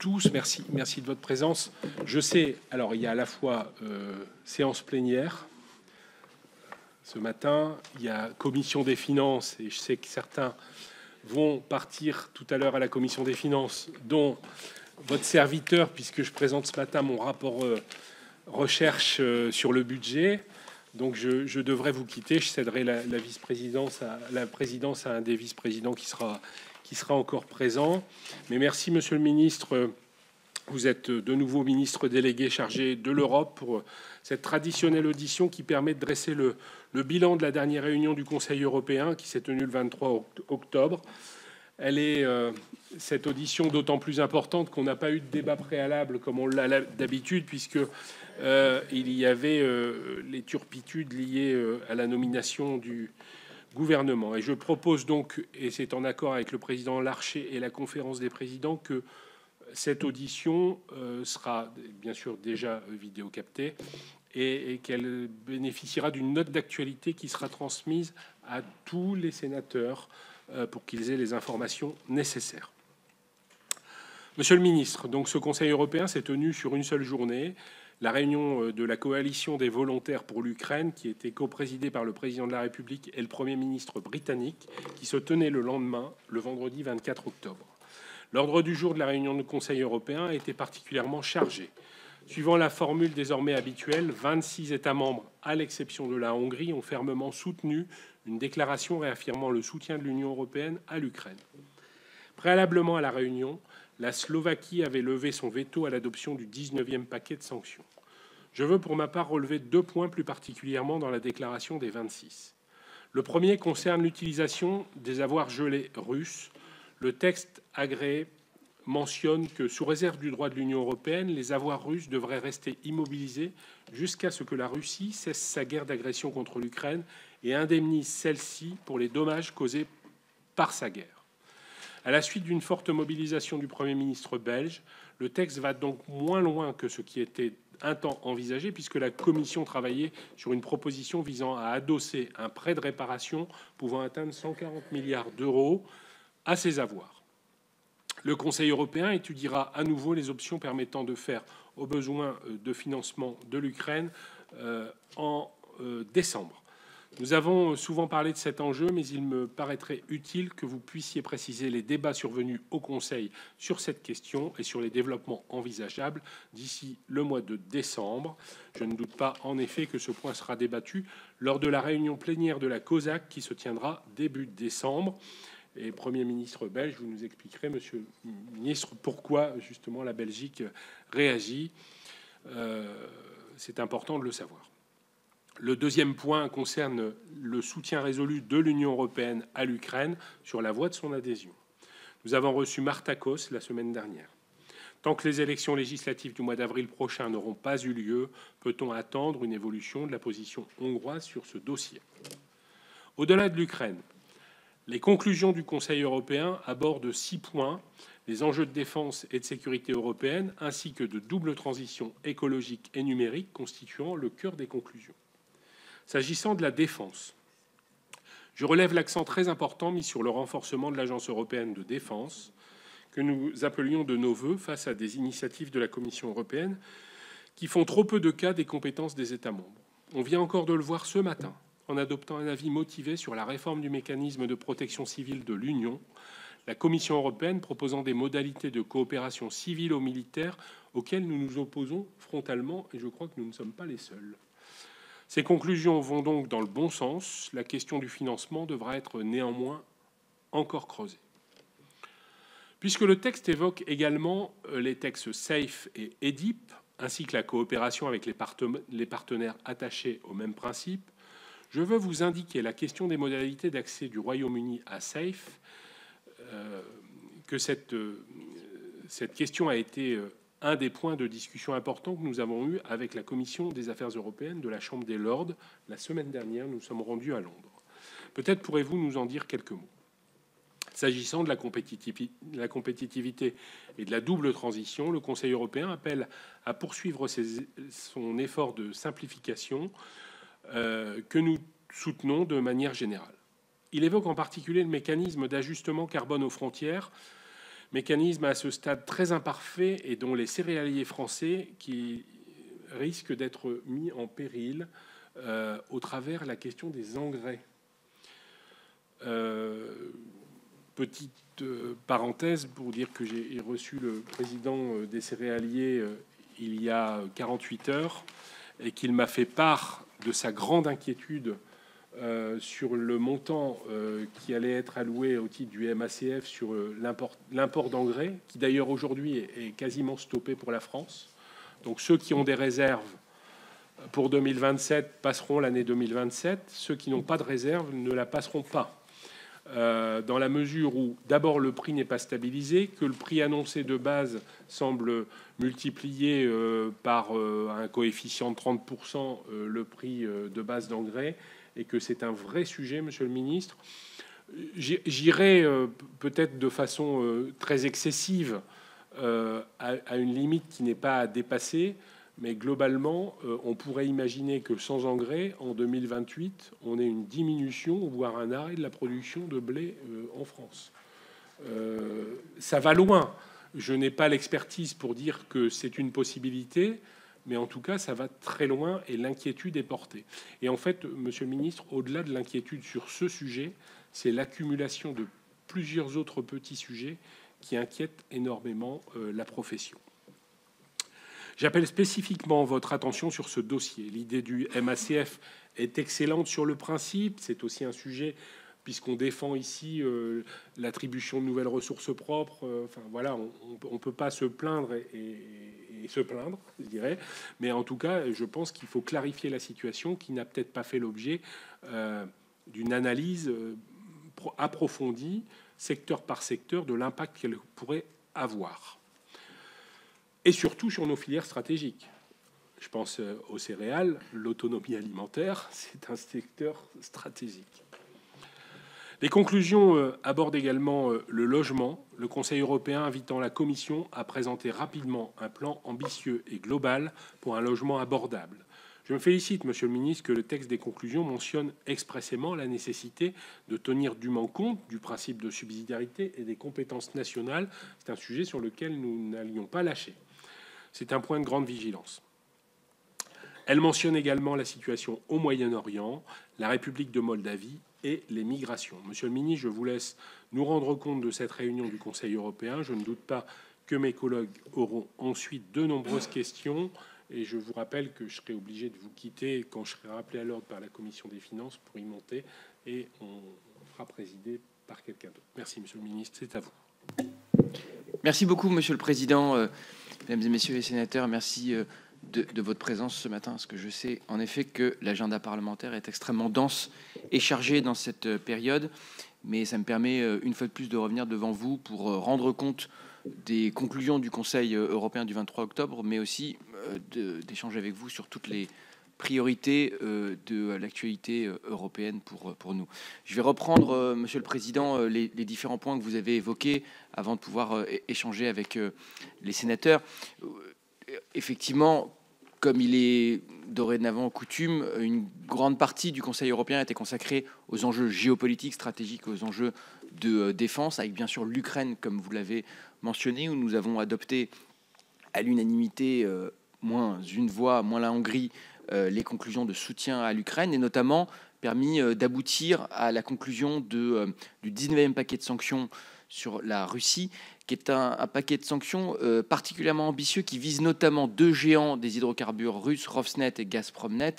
tous. Merci de votre présence. Je sais, alors il y a à la fois séance plénière ce matin, il y a commission des finances, et je sais que certains vont partir tout à l'heure à la commission des finances, dont votre serviteur, puisque je présente ce matin mon rapport recherche sur le budget. Donc je devrais vous quitter. Je céderai la présidence à un des vice-présidents qui sera encore présent. Mais merci, monsieur le ministre. Vous êtes de nouveau ministre délégué chargé de l'Europe pour cette traditionnelle audition qui permet de dresser le bilan de la dernière réunion du Conseil européen qui s'est tenue le 23 octobre. Elle est cette audition d'autant plus importante qu'on n'a pas eu de débat préalable comme on l'a d'habitude, puisque il y avait les turpitudes liées à la nomination du gouvernement. Et je propose donc, et c'est en accord avec le président Larcher et la conférence des présidents, que cette audition sera bien sûr déjà vidéocaptée et qu'elle bénéficiera d'une note d'actualité qui sera transmise à tous les sénateurs pour qu'ils aient les informations nécessaires. Monsieur le ministre, donc ce Conseil européen s'est tenu sur une seule journée. La réunion de la coalition des volontaires pour l'Ukraine, qui était coprésidée par le président de la République et le Premier ministre britannique, qui se tenait le lendemain, le vendredi 24 octobre. L'ordre du jour de la réunion du Conseil européen a été particulièrement chargé. Suivant la formule désormais habituelle, 26 États membres, à l'exception de la Hongrie, ont fermement soutenu une déclaration réaffirmant le soutien de l'Union européenne à l'Ukraine. Préalablement à la réunion, la Slovaquie avait levé son veto à l'adoption du 19e paquet de sanctions. Je veux pour ma part relever 2 points plus particulièrement dans la déclaration des 26. Le premier concerne l'utilisation des avoirs gelés russes. Le texte agréé mentionne que, sous réserve du droit de l'Union européenne, les avoirs russes devraient rester immobilisés jusqu'à ce que la Russie cesse sa guerre d'agression contre l'Ukraine et indemnise celle-ci pour les dommages causés par sa guerre. À la suite d'une forte mobilisation du Premier ministre belge, le texte va donc moins loin que ce qui était un temps envisagé, puisque la Commission travaillait sur une proposition visant à adosser un prêt de réparation pouvant atteindre 140 milliards d'euros à ses avoirs. Le Conseil européen étudiera à nouveau les options permettant de faire aux besoins de financement de l'Ukraine en décembre. Nous avons souvent parlé de cet enjeu, mais il me paraîtrait utile que vous puissiez préciser les débats survenus au Conseil sur cette question et sur les développements envisageables d'ici le mois de décembre. Je ne doute pas en effet que ce point sera débattu lors de la réunion plénière de la COSAC qui se tiendra début décembre. Et Premier ministre belge, vous nous expliquerez, monsieur le ministre, pourquoi justement la Belgique réagit. C'est important de le savoir. Le deuxième point concerne le soutien résolu de l'Union européenne à l'Ukraine sur la voie de son adhésion. Nous avons reçu Marta Kos la semaine dernière. Tant que les élections législatives du mois d'avril prochain n'auront pas eu lieu, peut-on attendre une évolution de la position hongroise sur ce dossier? Au-delà de l'Ukraine, les conclusions du Conseil européen abordent 6 points, les enjeux de défense et de sécurité européenne, ainsi que de double transition écologique et numérique constituant le cœur des conclusions. S'agissant de la défense, je relève l'accent très important mis sur le renforcement de l'Agence européenne de défense, que nous appelions de nos vœux face à des initiatives de la Commission européenne qui font trop peu de cas des compétences des États membres. On vient encore de le voir ce matin, en adoptant un avis motivé sur la réforme du mécanisme de protection civile de l'Union, la Commission européenne proposant des modalités de coopération civilo-militaire auxquelles nous nous opposons frontalement, et je crois que nous ne sommes pas les seuls. Ces conclusions vont donc dans le bon sens. La question du financement devra être néanmoins encore creusée. Puisque le texte évoque également les textes SAFE et EDIP, ainsi que la coopération avec les partenaires attachés au même principe, je veux vous indiquer la question des modalités d'accès du Royaume-Uni à SAFE, que cette question a été un des points de discussion importants que nous avons eu avec la Commission des Affaires européennes de la Chambre des Lords. La semaine dernière, nous sommes rendus à Londres. Peut-être pourrez-vous nous en dire quelques mots. S'agissant de la compétitivité et de la double transition, le Conseil européen appelle à poursuivre son effort de simplification que nous soutenons de manière générale. Il évoque en particulier le mécanisme d'ajustement carbone aux frontières, Mécanisme à ce stade très imparfait et dont les céréaliers français qui risquent d'être mis en péril au travers de la question des engrais. Petite parenthèse pour dire que j'ai reçu le président des céréaliers il y a 48 heures et qu'il m'a fait part de sa grande inquiétude sur le montant qui allait être alloué au titre du MACF sur l'import d'engrais, qui d'ailleurs aujourd'hui est quasiment stoppé pour la France. Donc ceux qui ont des réserves pour 2027 passeront l'année 2027. Ceux qui n'ont pas de réserve ne la passeront pas. Dans la mesure où d'abord le prix n'est pas stabilisé, que le prix annoncé de base semble multiplier par un coefficient de 30% le prix de base d'engrais, et que c'est un vrai sujet, monsieur le ministre. J'irai peut-être de façon très excessive à une limite qui n'est pas à dépasser, mais globalement, on pourrait imaginer que sans engrais, en 2028, on ait une diminution, voire un arrêt de la production de blé en France. Ça va loin. Je n'ai pas l'expertise pour dire que c'est une possibilité, mais en tout cas, ça va très loin et l'inquiétude est portée. Et en fait, monsieur le ministre, au-delà de l'inquiétude sur ce sujet, c'est l'accumulation de plusieurs autres petits sujets qui inquiètent énormément la profession. J'appelle spécifiquement votre attention sur ce dossier. L'idée du MACF est excellente sur le principe. C'est aussi un sujet, puisqu'on défend ici l'attribution de nouvelles ressources propres. Enfin voilà, on ne peut pas se plaindre et se plaindre, je dirais. Mais en tout cas, je pense qu'il faut clarifier la situation qui n'a peut-être pas fait l'objet d'une analyse approfondie, secteur par secteur, de l'impact qu'elle pourrait avoir. Et surtout sur nos filières stratégiques. Je pense aux céréales, l'autonomie alimentaire, c'est un secteur stratégique. Les conclusions abordent également le logement, le Conseil européen invitant la Commission à présenter rapidement un plan ambitieux et global pour un logement abordable. Je me félicite, monsieur le ministre, que le texte des conclusions mentionne expressément la nécessité de tenir dûment compte du principe de subsidiarité et des compétences nationales. C'est un sujet sur lequel nous n'allions pas lâcher. C'est un point de grande vigilance. Elle mentionne également la situation au Moyen-Orient, la République de Moldavie et les migrations. Monsieur le ministre, je vous laisse nous rendre compte de cette réunion du Conseil européen. Je ne doute pas que mes collègues auront ensuite de nombreuses questions. Et je vous rappelle que je serai obligé de vous quitter quand je serai rappelé à l'ordre par la Commission des finances pour y monter. Et on fera présider par quelqu'un d'autre. Merci, monsieur le ministre. C'est à vous. Merci beaucoup, monsieur le président. Mesdames et messieurs les sénateurs, merci de votre présence ce matin, parce que je sais en effet que l'agenda parlementaire est extrêmement dense et chargé dans cette période, mais ça me permet une fois de plus de revenir devant vous pour rendre compte des conclusions du Conseil européen du 23 octobre, mais aussi d'échanger avec vous sur toutes les priorités de l'actualité européenne pour nous. Je vais reprendre, monsieur le président, les différents points que vous avez évoqués avant de pouvoir échanger avec les sénateurs. Effectivement, comme il est dorénavant coutume, une grande partie du Conseil européen a été consacrée aux enjeux géopolitiques, stratégiques, aux enjeux de défense, avec bien sûr l'Ukraine, comme vous l'avez mentionné, où nous avons adopté à l'unanimité, moins une voix, moins la Hongrie, les conclusions de soutien à l'Ukraine, et notamment permis d'aboutir à la conclusion du 19e paquet de sanctions sur la Russie, qui est un paquet de sanctions particulièrement ambitieux, qui vise notamment deux géants des hydrocarbures russes, Rosneft et Gazpromnet.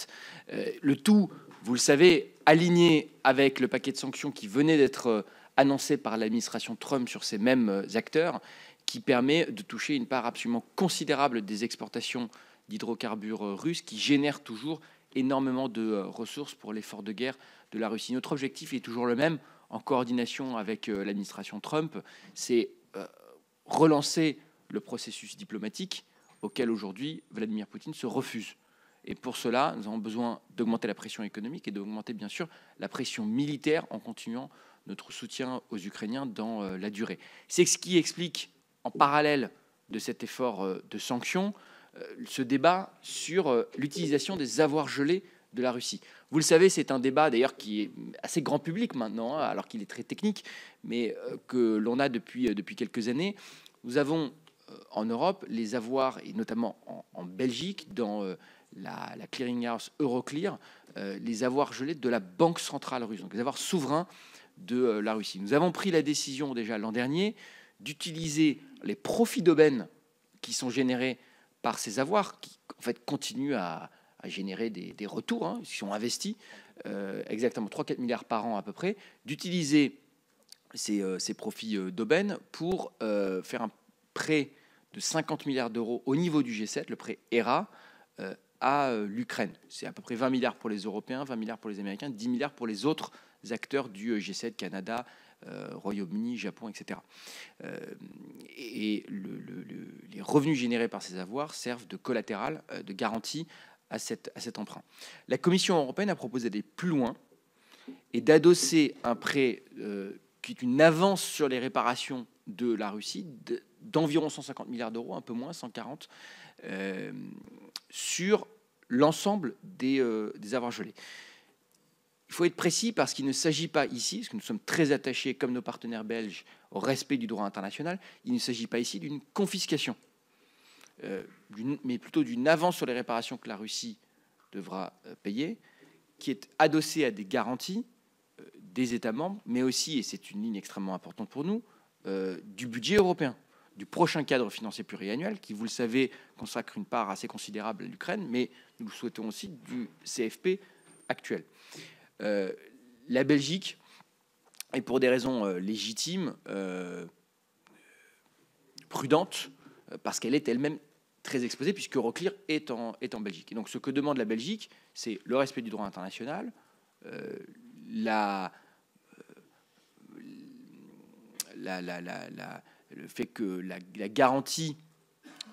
Le tout, vous le savez, aligné avec le paquet de sanctions qui venait d'être annoncé par l'administration Trump sur ces mêmes acteurs, qui permet de toucher une part absolument considérable des exportations d'hydrocarbures russes, qui génèrent toujours énormément de ressources pour l'effort de guerre de la Russie. Notre objectif est toujours le même, en coordination avec l'administration Trump, c'est relancer le processus diplomatique auquel aujourd'hui Vladimir Poutine se refuse. Et pour cela, nous avons besoin d'augmenter la pression économique et d'augmenter bien sûr la pression militaire en continuant notre soutien aux Ukrainiens dans la durée. C'est ce qui explique, en parallèle de cet effort de sanctions, ce débat sur l'utilisation des avoirs gelés de la Russie. Vous le savez, c'est un débat d'ailleurs qui est assez grand public maintenant, alors qu'il est très technique, mais que l'on a depuis quelques années. Nous avons en Europe les avoirs, et notamment en Belgique, dans la clearinghouse Euroclear, les avoirs gelés de la Banque centrale russe, donc les avoirs souverains de la Russie. Nous avons pris la décision déjà l'an dernier d'utiliser les profits d'aubaine qui sont générés par ces avoirs, qui en fait continuent à générer des retours, hein, qui sont investis, exactement 3-4 milliards par an à peu près, d'utiliser ces profits d'aubaine pour faire un prêt de 50 milliards d'euros au niveau du G7, le prêt ERA, à l'Ukraine. C'est à peu près 20 milliards pour les Européens, 20 milliards pour les Américains, 10 milliards pour les autres acteurs du G7, Canada, Royaume-Uni, Japon, etc. Les revenus générés par ces avoirs servent de collatéral, de garantie à cet emprunt. La Commission européenne a proposé d'aller plus loin et d'adosser un prêt qui est une avance sur les réparations de la Russie d'environ 150 milliards d'euros, un peu moins, 140, sur l'ensemble des avoirs gelés. Il faut être précis parce qu'il ne s'agit pas ici, parce que nous sommes très attachés, comme nos partenaires belges, au respect du droit international, il ne s'agit pas ici d'une confiscation, mais plutôt d'une avance sur les réparations que la Russie devra payer, qui est adossée à des garanties des États membres, mais aussi, et c'est une ligne extrêmement importante pour nous, du budget européen, du prochain cadre financier pluriannuel, qui, vous le savez, consacre une part assez considérable à l'Ukraine, mais nous le souhaitons aussi du CFP actuel. La Belgique, et pour des raisons légitimes, prudentes, parce qu'elle est elle-même très exposée, puisque Euroclear est en Belgique. Et donc ce que demande la Belgique, c'est le respect du droit international, le fait que la garantie,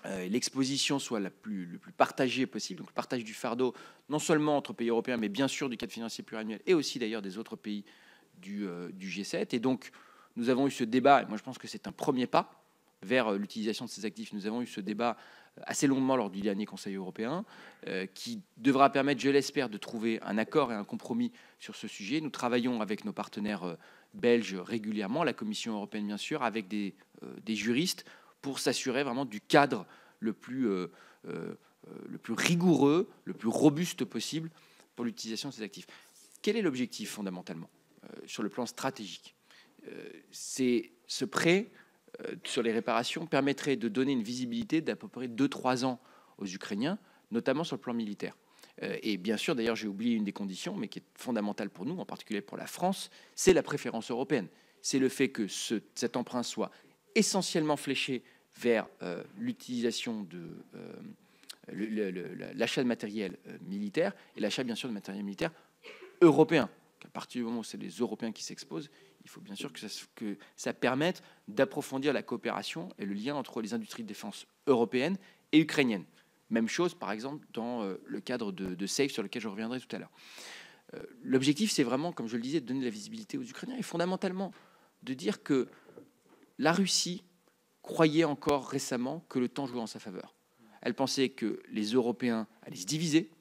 l'exposition soit le plus partagée possible, donc le partage du fardeau, non seulement entre pays européens, mais bien sûr du cadre financier pluriannuel, et aussi d'ailleurs des autres pays du G7. Et donc nous avons eu ce débat, et moi je pense que c'est un premier pas vers l'utilisation de ces actifs. Nous avons eu ce débat assez longuement lors du dernier Conseil européen, qui devra permettre, je l'espère, de trouver un accord et un compromis sur ce sujet. Nous travaillons avec nos partenaires belges régulièrement, la Commission européenne bien sûr, avec des juristes, pour s'assurer vraiment du cadre le plus rigoureux, le plus robuste possible pour l'utilisation de ces actifs. Quel est l'objectif fondamentalement sur le plan stratégique? C'est ce prêt sur les réparations permettrait de donner une visibilité d'à peu près 2-3 ans aux Ukrainiens, notamment sur le plan militaire. Et bien sûr, d'ailleurs, j'ai oublié une des conditions, mais qui est fondamentale pour nous, en particulier pour la France, c'est la préférence européenne. C'est le fait que cet emprunt soit essentiellement fléché vers l'utilisation de l'achat de matériel militaire et l'achat bien sûr de matériel militaire européen. À partir du moment où c'est les Européens qui s'exposent, il faut bien sûr que ça permette d'approfondir la coopération et le lien entre les industries de défense européennes et ukrainiennes. Même chose, par exemple, dans le cadre de SAFE, sur lequel je reviendrai tout à l'heure. L'objectif, c'est vraiment, comme je le disais, de donner de la visibilité aux Ukrainiens et fondamentalement de dire que la Russie croyait encore récemment que le temps jouait en sa faveur. Elle pensait que les Européens allaient se diviser,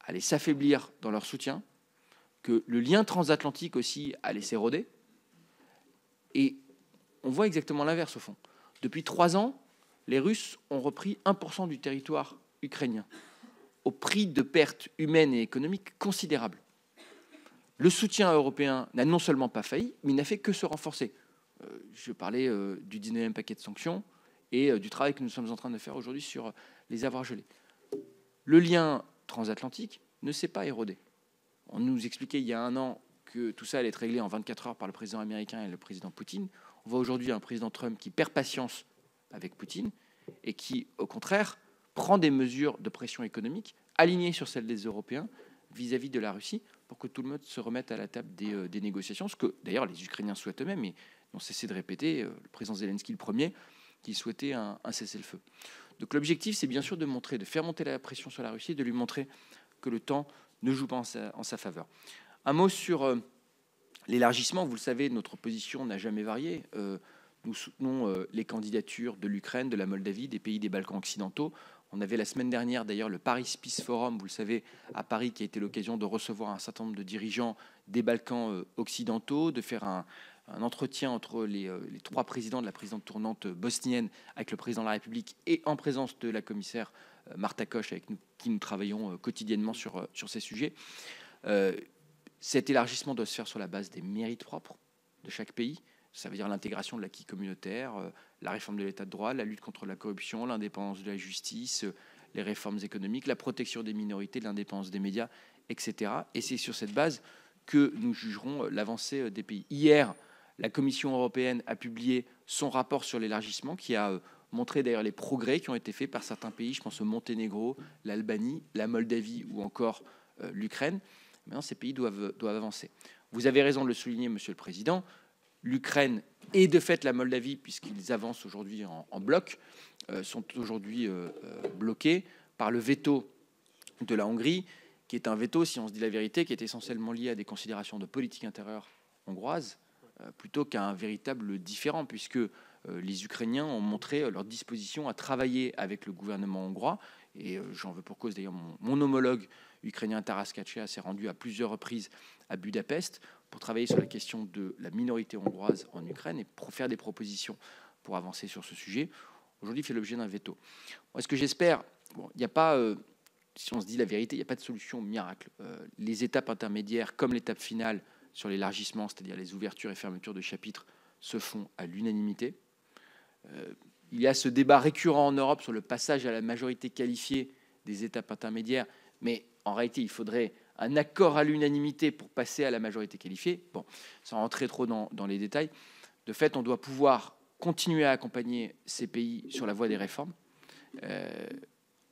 allaient s'affaiblir dans leur soutien, que le lien transatlantique aussi allait s'éroder. Et on voit exactement l'inverse au fond. Depuis 3 ans, les Russes ont repris 1% du territoire ukrainien, au prix de pertes humaines et économiques considérables. Le soutien européen n'a non seulement pas failli, mais il n'a fait que se renforcer. Je parlais du 19e paquet de sanctions et du travail que nous sommes en train de faire aujourd'hui sur les avoirs gelés. Le lien transatlantique ne s'est pas érodé. On nous expliquait il y a 1 an que tout ça allait être réglé en 24 heures par le président américain et le président Poutine. On voit aujourd'hui un président Trump qui perd patience avec Poutine et qui, au contraire, prend des mesures de pression économique alignées sur celles des Européens vis-à-vis de la Russie pour que tout le monde se remette à la table des négociations, ce que d'ailleurs les Ukrainiens souhaitent eux-mêmes et n'ont cessé de répéter, le président Zelensky le premier, qui souhaitait un cessez-le-feu. Donc l'objectif, c'est bien sûr de faire monter la pression sur la Russie, de lui montrer que le temps ne joue pas en sa faveur. Un mot sur l'élargissement. Vous le savez, notre position n'a jamais varié. Nous soutenons les candidatures de l'Ukraine, de la Moldavie, des pays des Balkans occidentaux. On avait la semaine dernière d'ailleurs le Paris Peace Forum, vous le savez, à Paris, qui a été l'occasion de recevoir un certain nombre de dirigeants des Balkans occidentaux, de faire un entretien entre les 3 présidents de la présidente tournante bosnienne avec le président de la République et en présence de la commissaire Marta Koch, avec qui nous travaillons quotidiennement sur ces sujets. Cet élargissement doit se faire sur la base des mérites propres de chaque pays. Ça veut dire l'intégration de l'acquis communautaire, la réforme de l'état de droit, la lutte contre la corruption, l'indépendance de la justice, les réformes économiques, la protection des minorités, l'indépendance des médias, etc. Et c'est sur cette base que nous jugerons l'avancée des pays. Hier, la Commission européenne a publié son rapport sur l'élargissement qui a montré d'ailleurs les progrès qui ont été faits par certains pays. Je pense au Monténégro, l'Albanie, la Moldavie ou encore l'Ukraine. Maintenant, ces pays doivent avancer. Vous avez raison de le souligner, Monsieur le Président. L'Ukraine et de fait la Moldavie, puisqu'ils avancent aujourd'hui en bloc, sont aujourd'hui bloqués par le veto de la Hongrie, qui est un veto, si on se dit la vérité, qui est essentiellement lié à des considérations de politique intérieure hongroise, plutôt qu'à un véritable différend, puisque les Ukrainiens ont montré leur disposition à travailler avec le gouvernement hongrois, et j'en veux pour cause d'ailleurs mon homologue ukrainien Taras Kachia s'est rendu à plusieurs reprises à Budapest pour travailler sur la question de la minorité hongroise en Ukraine et pour faire des propositions pour avancer sur ce sujet. Aujourd'hui, il fait l'objet d'un veto. Moi, ce que j'espère, il n'y a pas, si on se dit la vérité, il n'y a pas de solution miracle. Les étapes intermédiaires, comme l'étape finale sur l'élargissement, c'est-à-dire les ouvertures et fermetures de chapitres, se font à l'unanimité. Il y a ce débat récurrent en Europe sur le passage à la majorité qualifiée des étapes intermédiaires, mais en réalité, il faudrait un accord à l'unanimité pour passer à la majorité qualifiée. Bon, sans rentrer trop dans les détails, de fait, on doit pouvoir continuer à accompagner ces pays sur la voie des réformes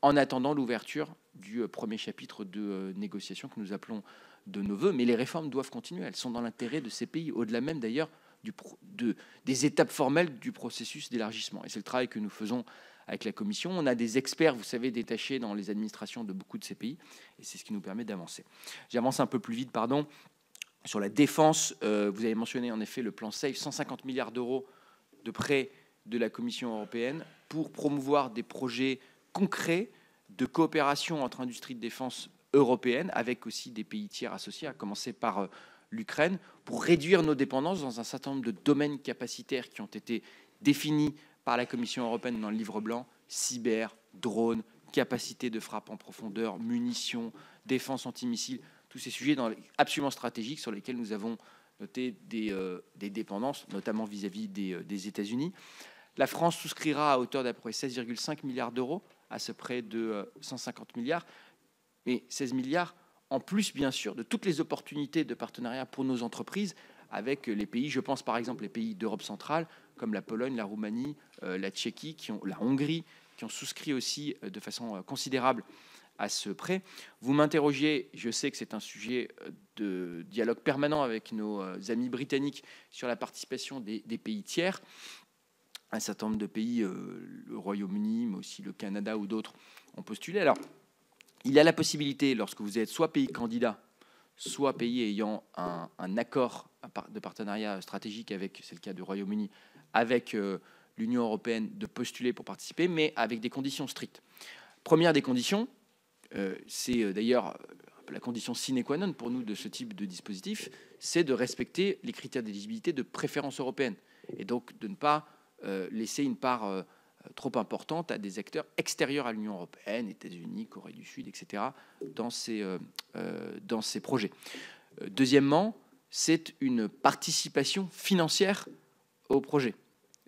en attendant l'ouverture du premier chapitre de négociation que nous appelons de nos voeux. Mais les réformes doivent continuer. Elles sont dans l'intérêt de ces pays, au-delà même d'ailleurs des étapes formelles du processus d'élargissement. Et c'est le travail que nous faisons avec la Commission. On a des experts, vous savez, détachés dans les administrations de beaucoup de ces pays, et c'est ce qui nous permet d'avancer. J'avance un peu plus vite, pardon. Sur la défense, vous avez mentionné en effet le plan SAFE, 150 milliards d'euros de prêts de la Commission européenne pour promouvoir des projets concrets de coopération entre industries de défense européennes, avec aussi des pays tiers associés, à commencer par l'Ukraine, pour réduire nos dépendances dans un certain nombre de domaines capacitaires qui ont été définis par la Commission européenne dans le livre blanc: cyber, drones, capacité de frappe en profondeur, munitions, défense antimissile, tous ces sujets absolument stratégiques sur lesquels nous avons noté des dépendances, notamment vis-à-vis des États-Unis. La France souscrira à hauteur d'à peu près 16,5 milliards d'euros à ce prêt de 150 milliards, mais 16 milliards en plus, bien sûr, de toutes les opportunités de partenariat pour nos entreprises avec les pays, je pense par exemple les pays d'Europe centrale, comme la Pologne, la Roumanie, la Tchéquie, la Hongrie, qui ont souscrit aussi de façon considérable à ce prêt. Vous m'interrogiez, je sais que c'est un sujet de dialogue permanent avec nos amis britanniques sur la participation des pays tiers. Un certain nombre de pays, le Royaume-Uni, mais aussi le Canada ou d'autres, ont postulé. Alors, il y a la possibilité, lorsque vous êtes soit pays candidat, soit pays ayant un accord de partenariat stratégique avec, c'est le cas du Royaume-Uni, avec l'Union européenne, de postuler pour participer, mais avec des conditions strictes. Première des conditions, c'est d'ailleurs la condition sine qua non pour nous de ce type de dispositif, c'est de respecter les critères d'éligibilité de préférence européenne, et donc de ne pas laisser une part trop importante à des acteurs extérieurs à l'Union européenne, États-Unis, Corée du Sud, etc., dans ces projets. Deuxièmement, c'est une participation financière au projet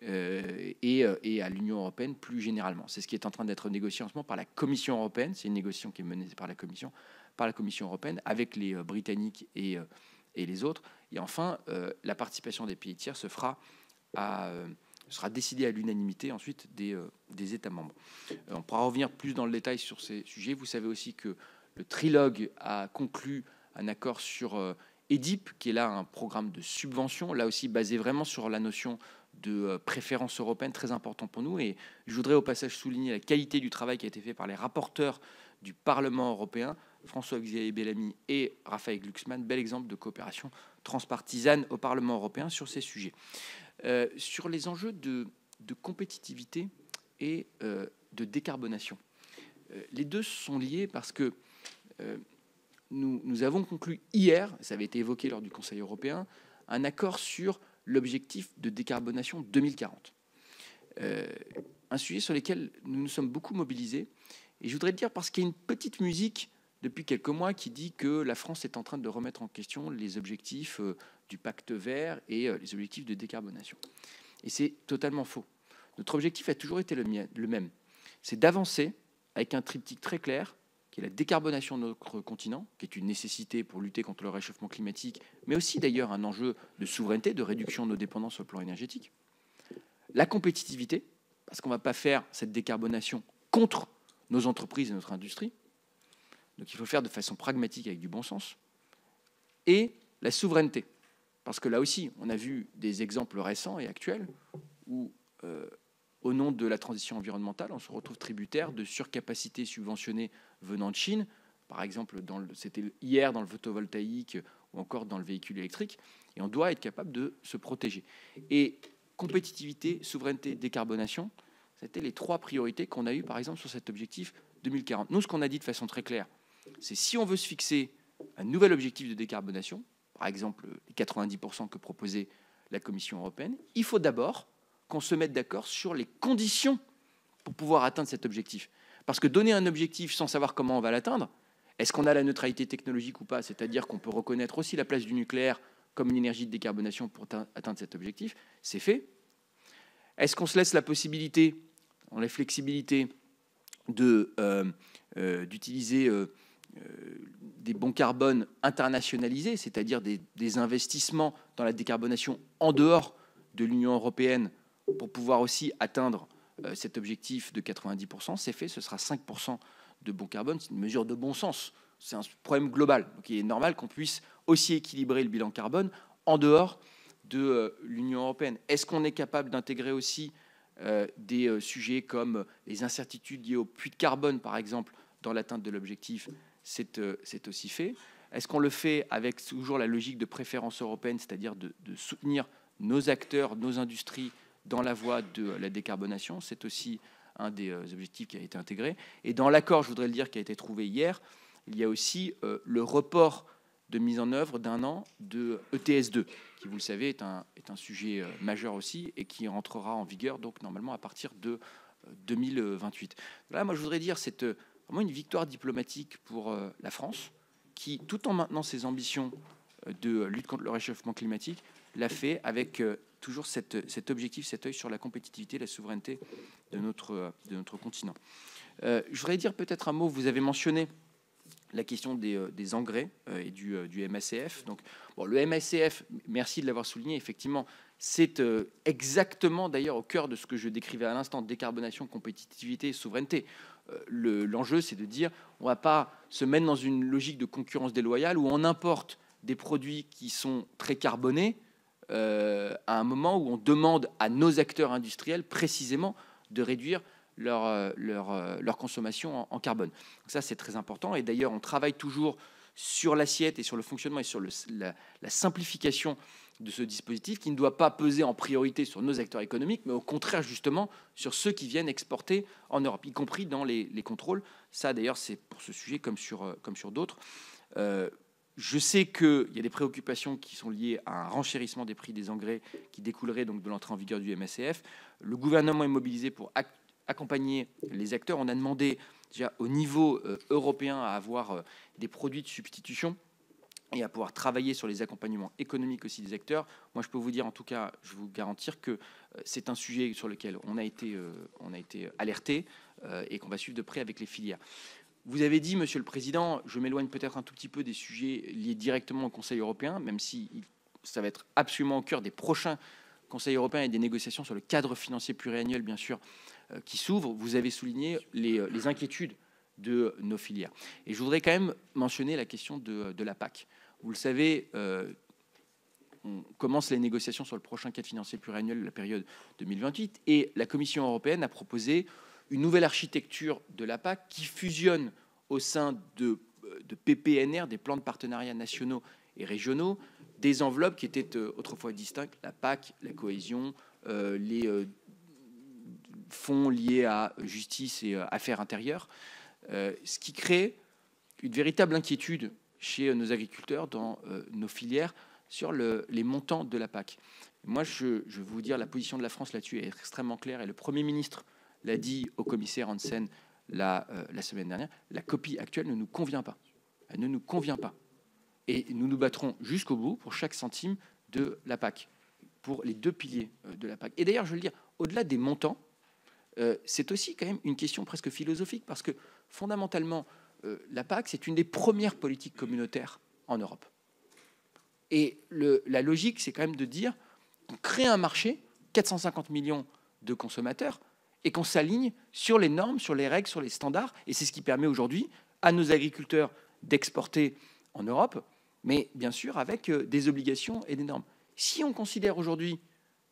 et à l'Union européenne plus généralement. C'est ce qui est en train d'être négocié en ce moment par la Commission européenne. C'est une négociation qui est menée par la Commission européenne avec les Britanniques et les autres. Et enfin, la participation des pays tiers sera décidé à l'unanimité ensuite des États membres. On pourra revenir plus dans le détail sur ces sujets. Vous savez aussi que le trilogue a conclu un accord sur EDIP, qui est là un programme de subvention, là aussi basé vraiment sur la notion de préférence européenne, très important pour nous. Et je voudrais au passage souligner la qualité du travail qui a été fait par les rapporteurs du Parlement européen, François-Xavier Bellamy et Raphaël Glucksmann, bel exemple de coopération transpartisane au Parlement européen sur ces sujets. Sur les enjeux de compétitivité et de décarbonation. Les deux sont liés parce que nous avons conclu hier, ça avait été évoqué lors du Conseil européen, un accord sur l'objectif de décarbonation 2040. Un sujet sur lequel nous nous sommes beaucoup mobilisés. Et je voudrais le dire parce qu'il y a une petite musique depuis quelques mois qui dit que la France est en train de remettre en question les objectifs du pacte vert et les objectifs de décarbonation. Et c'est totalement faux. Notre objectif a toujours été le même. C'est d'avancer avec un triptyque très clair, qui est la décarbonation de notre continent, qui est une nécessité pour lutter contre le réchauffement climatique, mais aussi d'ailleurs un enjeu de souveraineté, de réduction de nos dépendances sur le plan énergétique. La compétitivité, parce qu'on ne va pas faire cette décarbonation contre nos entreprises et notre industrie. Donc il faut le faire de façon pragmatique avec du bon sens. Et la souveraineté, parce que là aussi, on a vu des exemples récents et actuels où, au nom de la transition environnementale, on se retrouve tributaire de surcapacités subventionnées venant de Chine, par exemple, c'était hier dans le photovoltaïque ou encore dans le véhicule électrique, et on doit être capable de se protéger. Et compétitivité, souveraineté, décarbonation, c'était les trois priorités qu'on a eues, par exemple, sur cet objectif 2040. Nous, ce qu'on a dit de façon très claire, c'est si on veut se fixer un nouvel objectif de décarbonation, par exemple les 90% que proposait la Commission européenne, il faut d'abord qu'on se mette d'accord sur les conditions pour pouvoir atteindre cet objectif. Parce que donner un objectif sans savoir comment on va l'atteindre, est-ce qu'on a la neutralité technologique ou pas, c'est-à-dire qu'on peut reconnaître aussi la place du nucléaire comme une énergie de décarbonation pour atteindre cet objectif, c'est fait. Est-ce qu'on se laisse la possibilité, dans la flexibilité, d'utiliser des bons carbone internationalisés, c'est-à-dire des investissements dans la décarbonation en dehors de l'Union européenne pour pouvoir aussi atteindre cet objectif de 90%, c'est fait, ce sera 5% de bon carbone, c'est une mesure de bon sens, c'est un problème global. Donc il est normal qu'on puisse aussi équilibrer le bilan carbone en dehors de l'Union européenne. Est-ce qu'on est capable d'intégrer aussi des sujets comme les incertitudes liées au puits de carbone, par exemple, dans l'atteinte de l'objectif? C'est aussi fait. Est-ce qu'on le fait avec toujours la logique de préférence européenne, c'est-à-dire de soutenir nos acteurs, nos industries dans la voie de la décarbonation? C'est aussi un des objectifs qui a été intégré. Et dans l'accord, je voudrais le dire, qui a été trouvé hier, il y a aussi le report de mise en œuvre d'un an de ETS2, qui, vous le savez, est un sujet majeur aussi et qui rentrera en vigueur donc normalement à partir de 2028. Là, moi, je voudrais dire, c'est vraiment une victoire diplomatique pour la France, qui, tout en maintenant ses ambitions de lutte contre le réchauffement climatique, l'a fait avec toujours cet objectif, cet œil sur la compétitivité, la souveraineté de notre continent. Je voudrais dire peut-être un mot, vous avez mentionné la question des engrais et du MACF. Donc, bon, le MACF, merci de l'avoir souligné, effectivement, c'est exactement d'ailleurs au cœur de ce que je décrivais à l'instant, décarbonation, compétitivité, souveraineté. L'enjeu, c'est de dire, on ne va pas se mettre dans une logique de concurrence déloyale où on importe des produits qui sont très carbonés à un moment où on demande à nos acteurs industriels précisément de réduire leur consommation en carbone. Donc ça, c'est très important. Et d'ailleurs, on travaille toujours sur l'assiette et sur le fonctionnement et sur la simplification de ce dispositif qui ne doit pas peser en priorité sur nos acteurs économiques, mais au contraire, justement, sur ceux qui viennent exporter en Europe, y compris dans les contrôles. Ça, d'ailleurs, c'est pour ce sujet comme sur d'autres. Je sais qu'il y a des préoccupations qui sont liées à un renchérissement des prix des engrais qui découlerait donc de l'entrée en vigueur du MACF. Le gouvernement est mobilisé pour accompagner les acteurs. On a demandé déjà au niveau européen à avoir des produits de substitution et à pouvoir travailler sur les accompagnements économiques aussi des acteurs. Moi, je peux vous dire, en tout cas, je vous garantir que c'est un sujet sur lequel on a été alerté et qu'on va suivre de près avec les filières. Vous avez dit, Monsieur le Président, je m'éloigne peut-être un tout petit peu des sujets liés directement au Conseil européen, même si ça va être absolument au cœur des prochains Conseils européens et des négociations sur le cadre financier pluriannuel, bien sûr, qui s'ouvrent. Vous avez souligné les inquiétudes de nos filières. Et je voudrais quand même mentionner la question de la PAC. Vous le savez, on commence les négociations sur le prochain cadre financier pluriannuel de la période 2028 et la Commission européenne a proposé une nouvelle architecture de la PAC qui fusionne au sein de PPNR, des plans de partenariat nationaux et régionaux, des enveloppes qui étaient autrefois distinctes, la PAC, la cohésion, les fonds liés à justice et affaires intérieures. ce qui crée une véritable inquiétude chez nos agriculteurs dans nos filières sur les montants de la PAC. Moi, je vais vous dire, la position de la France là-dessus est extrêmement claire, et le Premier ministre l'a dit au commissaire Hansen la semaine dernière, la copie actuelle ne nous convient pas. Elle ne nous convient pas. Et nous nous battrons jusqu'au bout pour chaque centime de la PAC, pour les deux piliers de la PAC. Et d'ailleurs, je veux le dire, au-delà des montants, c'est aussi quand même une question presque philosophique, parce que fondamentalement, la PAC, c'est une des premières politiques communautaires en Europe. Et la logique, c'est quand même de dire qu'on crée un marché, 450 millions de consommateurs, et qu'on s'aligne sur les normes, sur les règles, sur les standards. Et c'est ce qui permet aujourd'hui à nos agriculteurs d'exporter en Europe, mais bien sûr avec des obligations et des normes. Si on considère aujourd'hui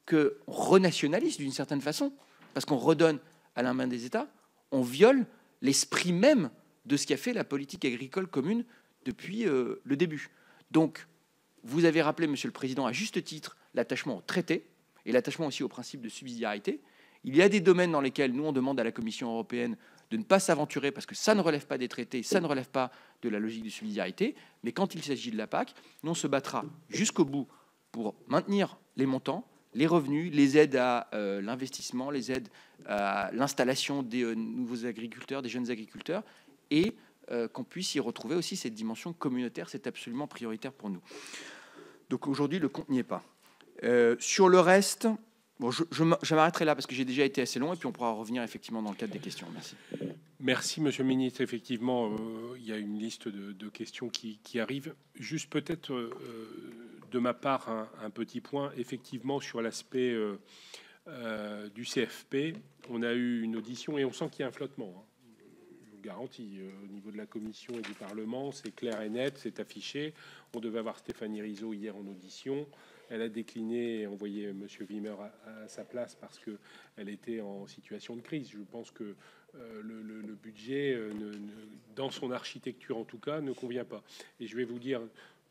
qu'on renationalise d'une certaine façon, parce qu'on redonne à la main des États, on viole l'esprit même de ce qu'a fait la politique agricole commune depuis le début. Donc, vous avez rappelé, Monsieur le Président, à juste titre, l'attachement au traité et l'attachement aussi au principe de subsidiarité. Il y a des domaines dans lesquels nous, on demande à la Commission européenne de ne pas s'aventurer parce que ça ne relève pas des traités, ça ne relève pas de la logique de subsidiarité. Mais quand il s'agit de la PAC, nous, on se battra jusqu'au bout pour maintenir les montants, les revenus, les aides à l'investissement, les aides à l'installation des nouveaux agriculteurs, des jeunes agriculteurs, et qu'on puisse y retrouver aussi cette dimension communautaire. C'est absolument prioritaire pour nous. Donc aujourd'hui, le compte n'y est pas. Sur le reste, bon, je m'arrêterai là parce que j'ai déjà été assez long, et puis on pourra revenir effectivement dans le cadre des questions. Merci. Merci, Monsieur le Ministre. Effectivement, il y a une liste de questions qui arrivent. Juste peut-être de ma part un petit point. Effectivement, sur l'aspect du CFP, on a eu une audition et on sent qu'il y a un flottement, hein. Je vous garantis, au niveau de la Commission et du Parlement, c'est clair et net, c'est affiché. On devait avoir Stéphanie Rizzo hier en audition. Elle a décliné et envoyé M. Wimmer à sa place parce qu'elle était en situation de crise. Je pense que le budget, dans son architecture en tout cas, ne convient pas. Et je vais vous dire,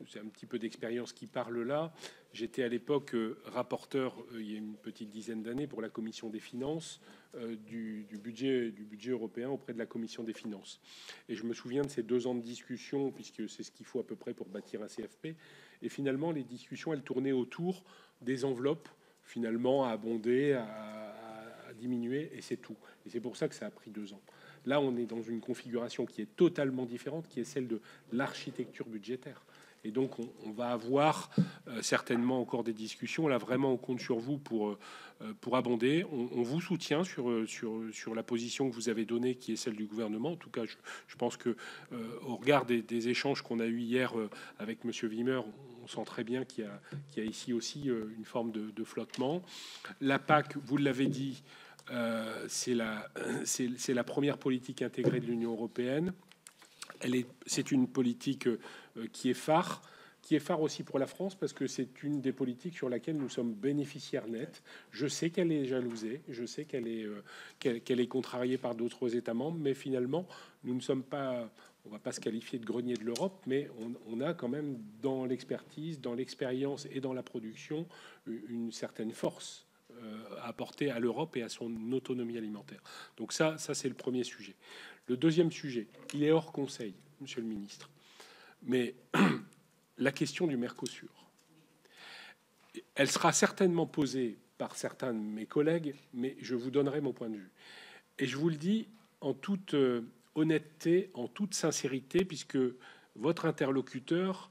c'est un petit peu d'expérience qui parle là. J'étais à l'époque rapporteur, il y a une petite dizaine d'années, pour la Commission des finances du budget européen auprès de la Commission des finances. Et je me souviens de ces 2 ans de discussion, puisque c'est ce qu'il faut à peu près pour bâtir un CFP. Et finalement, les discussions, elles tournaient autour des enveloppes, finalement, à abonder, à diminuer, et c'est tout. Et c'est pour ça que ça a pris 2 ans. Là, on est dans une configuration qui est totalement différente, qui est celle de l'architecture budgétaire. Et donc, on va avoir certainement encore des discussions. Là, vraiment, on compte sur vous pour abonder. On vous soutient sur la position que vous avez donnée, qui est celle du gouvernement. En tout cas, je pense que au regard des échanges qu'on a eus hier avec M. Wimmer, on sent très bien qu'il y a ici aussi une forme de flottement. La PAC, vous l'avez dit, c'est la première politique intégrée de l'Union européenne. C'est une politique qui est phare aussi pour la France, parce que c'est une des politiques sur laquelle nous sommes bénéficiaires nets. Je sais qu'elle est jalousée, je sais qu'elle est contrariée par d'autres États membres, mais finalement, nous ne sommes pas, on ne va pas se qualifier de grenier de l'Europe, mais on a quand même dans l'expertise, dans l'expérience et dans la production une certaine force à apporter à l'Europe et à son autonomie alimentaire. Donc ça c'est le premier sujet. Le deuxième sujet, il est hors conseil, Monsieur le Ministre, mais la question du Mercosur, elle sera certainement posée par certains de mes collègues, mais je vous donnerai mon point de vue. Et je vous le dis en toute honnêteté, en toute sincérité, puisque votre interlocuteur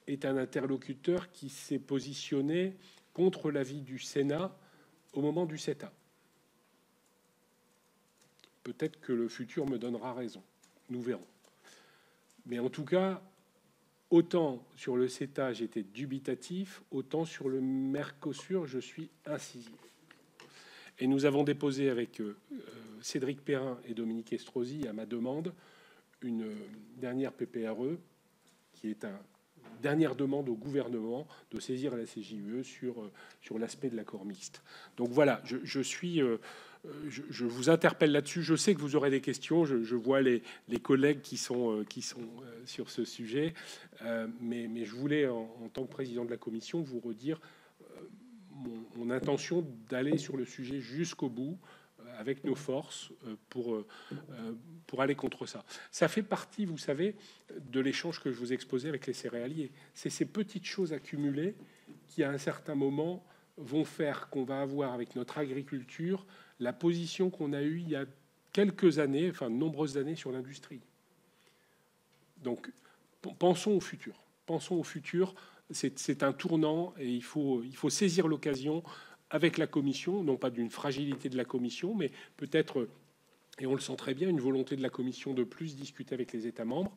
est un interlocuteur qui s'est positionné contre l'avis du Sénat au moment du CETA. Peut-être que le futur me donnera raison. Nous verrons. Mais en tout cas, autant sur le CETA, j'étais dubitatif, autant sur le Mercosur, je suis incisif. Et nous avons déposé avec Cédric Perrin et Dominique Estrosi, à ma demande, une dernière PPRE, qui est une dernière demande au gouvernement de saisir la CJUE sur l'aspect de l'accord mixte. Donc voilà, je vous interpelle là-dessus. Je sais que vous aurez des questions. Je vois les collègues qui sont sur ce sujet. Mais je voulais, en tant que président de la commission, vous redire mon intention d'aller sur le sujet jusqu'au bout, avec nos forces pour aller contre ça. Ça fait partie, vous savez, de l'échange que je vous exposais avec les céréaliers. C'est ces petites choses accumulées qui, à un certain moment, vont faire qu'on va avoir avec notre agriculture la position qu'on a eue il y a quelques années, enfin de nombreuses années sur l'industrie. Donc, pensons au futur. Pensons au futur. C'est un tournant et il faut saisir l'occasion avec la Commission, non pas d'une fragilité de la Commission, mais peut-être, et on le sent très bien, une volonté de la Commission de plus discuter avec les États membres.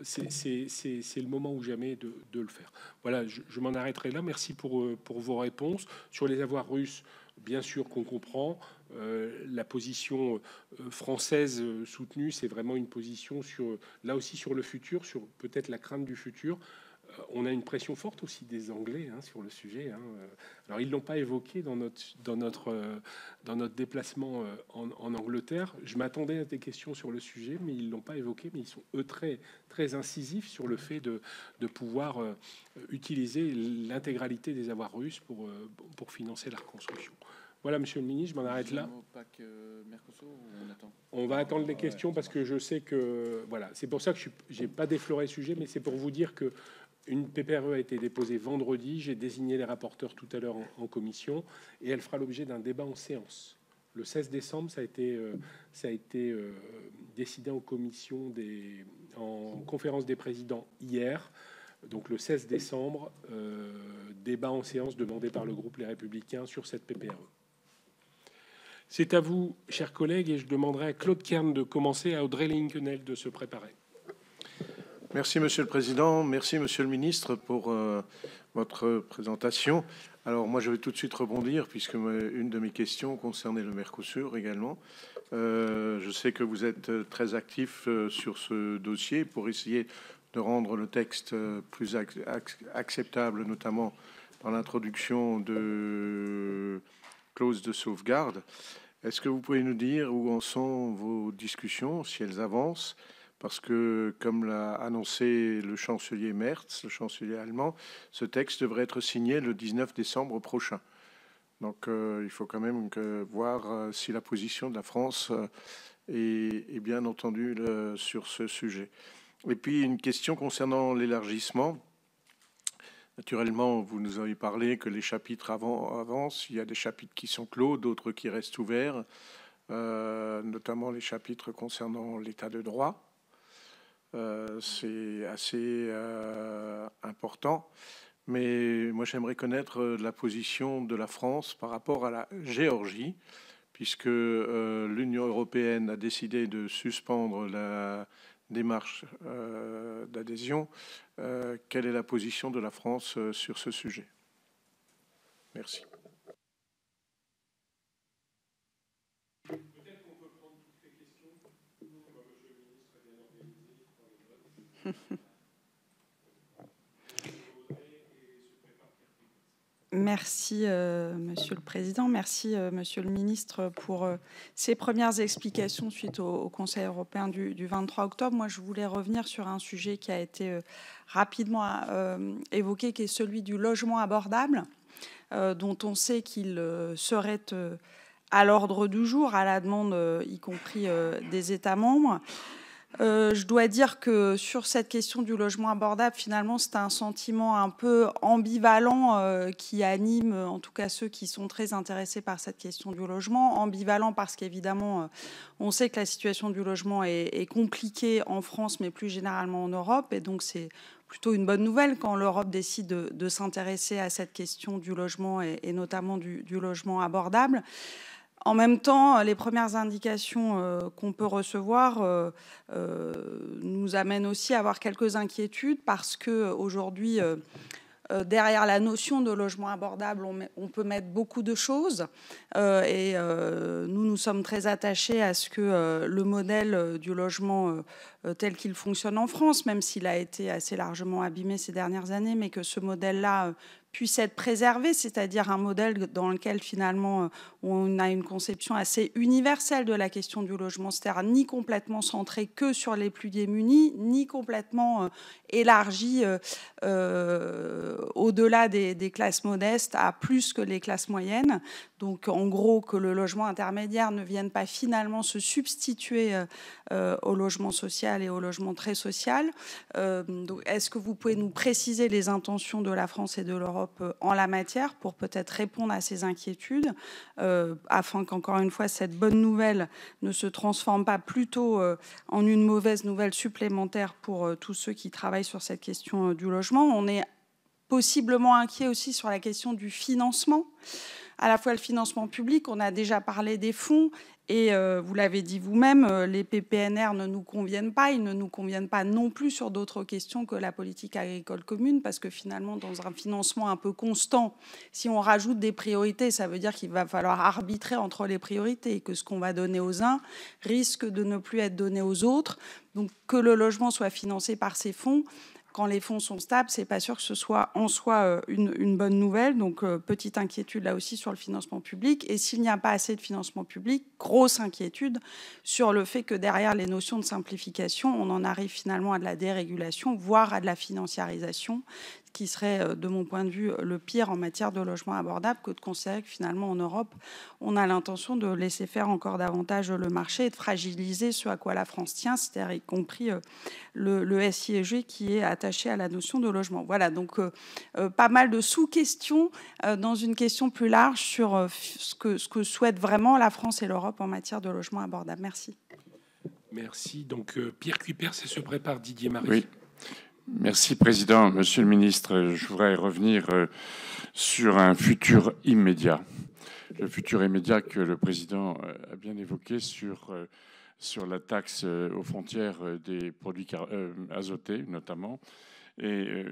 C'est le moment ou jamais de le faire. Voilà, je m'en arrêterai là. Merci pour vos réponses. Sur les avoirs russes, bien sûr qu'on comprend. La position française soutenue, c'est vraiment une position là aussi sur le futur, sur peut-être la crainte du futur. On a une pression forte aussi des Anglais sur le sujet. Alors ils l'ont pas évoqué dans notre déplacement en Angleterre. Je m'attendais à des questions sur le sujet, mais ils l'ont pas évoqué. Mais ils sont eux très incisifs sur le fait de pouvoir utiliser l'intégralité des avoirs russes pour financer la reconstruction. Voilà, Monsieur le Ministre, je m'en arrête là. On va attendre les questions parce que je sais que voilà, c'est pour ça que je n'ai pas défloré le sujet, mais c'est pour vous dire que une PPRE a été déposée vendredi. J'ai désigné les rapporteurs tout à l'heure en commission et elle fera l'objet d'un débat en séance. Le 16 décembre, ça a été décidé en commission en conférence des présidents hier. Donc le 16 décembre, débat en séance demandé par le groupe Les Républicains sur cette PPRE. C'est à vous, chers collègues, et je demanderai à Claude Kern de commencer, à Audrey Linkenheld de se préparer. Merci, Monsieur le Président. Merci, Monsieur le Ministre, pour votre présentation. Alors, moi, je vais tout de suite rebondir, puisque une de mes questions concernait le Mercosur également. Je sais que vous êtes très actif sur ce dossier pour essayer de rendre le texte plus acceptable, notamment par l'introduction de clauses de sauvegarde. Est-ce que vous pouvez nous dire où en sont vos discussions, si elles avancent ? Parce que, comme l'a annoncé le chancelier Merz, le chancelier allemand, ce texte devrait être signé le 19 décembre prochain. Donc, il faut quand même voir si la position de la France est bien entendue sur ce sujet. Et puis, une question concernant l'élargissement. Naturellement, vous nous avez parlé que les chapitres avancent. Il y a des chapitres qui sont clos, d'autres qui restent ouverts, notamment les chapitres concernant l'état de droit. C'est assez important. Mais moi, j'aimerais connaître la position de la France par rapport à la Géorgie, puisque l'Union européenne a décidé de suspendre la démarche d'adhésion. Quelle est la position de la France sur ce sujet? Merci. Peut-être qu'on peut prendre toutes les questions. Monsieur le ministre a bien organisé. Merci, Monsieur le Président. Merci, Monsieur le Ministre, pour ces premières explications suite au Conseil européen du 23 octobre. Moi, je voulais revenir sur un sujet qui a été rapidement évoqué, qui est celui du logement abordable, dont on sait qu'il serait à l'ordre du jour, à la demande y compris des États membres. Je dois dire que sur cette question du logement abordable, finalement, c'est un sentiment un peu ambivalent qui anime, en tout cas, ceux qui sont très intéressés par cette question du logement. Ambivalent parce qu'évidemment, on sait que la situation du logement est compliquée en France, mais plus généralement en Europe. Et donc, c'est plutôt une bonne nouvelle quand l'Europe décide de s'intéresser à cette question du logement et notamment du logement abordable. En même temps, les premières indications qu'on peut recevoir nous amènent aussi à avoir quelques inquiétudes parce qu'aujourd'hui, derrière la notion de logement abordable, on peut mettre beaucoup de choses. Et nous sommes très attachés à ce que le modèle du logement tel qu'il fonctionne en France, même s'il a été assez largement abîmé ces dernières années, mais que ce modèle-là puisse être préservé, c'est-à-dire un modèle dans lequel finalement on a une conception assez universelle de la question du logement, c'est-à-dire ni complètement centré que sur les plus démunis, ni complètement élargi au-delà des classes modestes à plus que les classes moyennes. Donc, en gros, que le logement intermédiaire ne vienne pas finalement se substituer au logement social et au logement très social. Est-ce que vous pouvez nous préciser les intentions de la France et de l'Europe en la matière pour peut-être répondre à ces inquiétudes, afin qu'encore une fois, cette bonne nouvelle ne se transforme pas plutôt en une mauvaise nouvelle supplémentaire pour tous ceux qui travaillent sur cette question du logement. On est possiblement inquiet aussi sur la question du financement, à la fois le financement public, on a déjà parlé des fonds, et vous l'avez dit vous-même, les PPNR ne nous conviennent pas, ils ne nous conviennent pas non plus sur d'autres questions que la politique agricole commune, parce que finalement, dans un financement un peu constant, si on rajoute des priorités, ça veut dire qu'il va falloir arbitrer entre les priorités, et que ce qu'on va donner aux uns risque de ne plus être donné aux autres. Donc que le logement soit financé par ces fonds, quand les fonds sont stables, c'est pas sûr que ce soit en soi une bonne nouvelle. Donc, petite inquiétude là aussi sur le financement public. Et s'il n'y a pas assez de financement public, grosse inquiétude sur le fait que derrière les notions de simplification, on en arrive finalement à de la dérégulation, voire à de la financiarisation, qui serait, de mon point de vue, le pire en matière de logement abordable, que de considérer que finalement en Europe, on a l'intention de laisser faire encore davantage le marché et de fragiliser ce à quoi la France tient, c'est-à-dire y compris le SIEG qui est attaché à la notion de logement. Voilà, donc pas mal de sous-questions dans une question plus large sur ce que souhaitent vraiment la France et l'Europe en matière de logement abordable. Merci. Merci. Donc Pierre Cuypers, se prépare Didier Marie. Oui. Merci, Président. Monsieur le ministre, je voudrais revenir sur un futur immédiat. Le futur immédiat que le Président a bien évoqué sur la taxe aux frontières des produits azotés, notamment. Et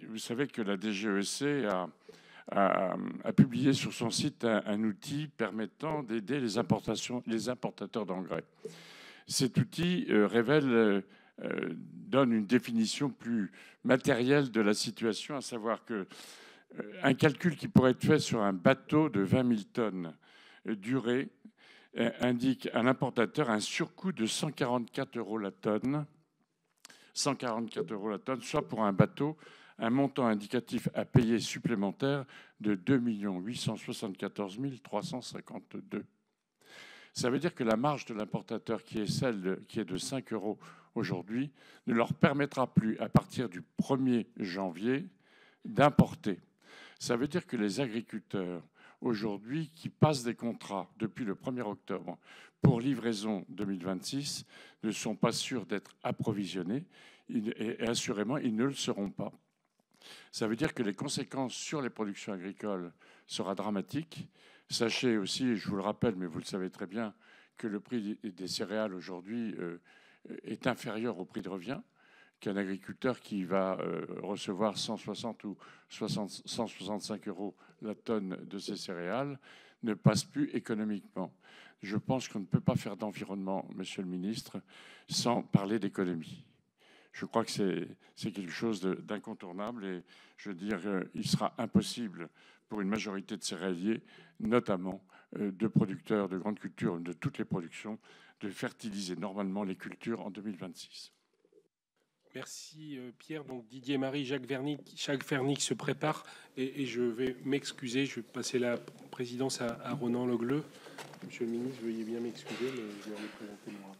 vous savez que la DGEC a publié sur son site un outil permettant d'aider les importateurs d'engrais. Cet outil donne une définition plus matérielle de la situation, à savoir que un calcul qui pourrait être fait sur un bateau de 20 000 tonnes durée indique à l'importateur un surcoût de 144 € la tonne, 144 € la tonne, soit pour un bateau un montant indicatif à payer supplémentaire de 2 874 352. Ça veut dire que la marge de l'importateur, qui est celle qui est de 5 € aujourd'hui, ne leur permettra plus, à partir du 1er janvier, d'importer. Ça veut dire que les agriculteurs, aujourd'hui, qui passent des contrats depuis le 1er octobre pour livraison 2026, ne sont pas sûrs d'être approvisionnés et assurément, ils ne le seront pas. Ça veut dire que les conséquences sur les productions agricoles seront dramatiques. Sachez aussi, et je vous le rappelle, mais vous le savez très bien, que le prix des céréales aujourd'hui est inférieur au prix de revient, qu'un agriculteur qui va recevoir 160 ou 165 € la tonne de ces céréales ne passe plus économiquement. Je pense qu'on ne peut pas faire d'environnement, Monsieur le ministre, sans parler d'économie. Je crois que c'est quelque chose d'incontournable et je veux dire, il sera impossible pour une majorité de céréaliers, notamment de producteurs de grandes cultures, de toutes les productions, de fertiliser normalement les cultures en 2026. Merci Pierre. Donc Didier Marie, Jacques Fernic se prépare et je vais m'excuser. Je vais passer la présidence à Ronan Le Gleut. Monsieur le ministre, veuillez bien m'excuser, mais je vais aller présenter mon rapport.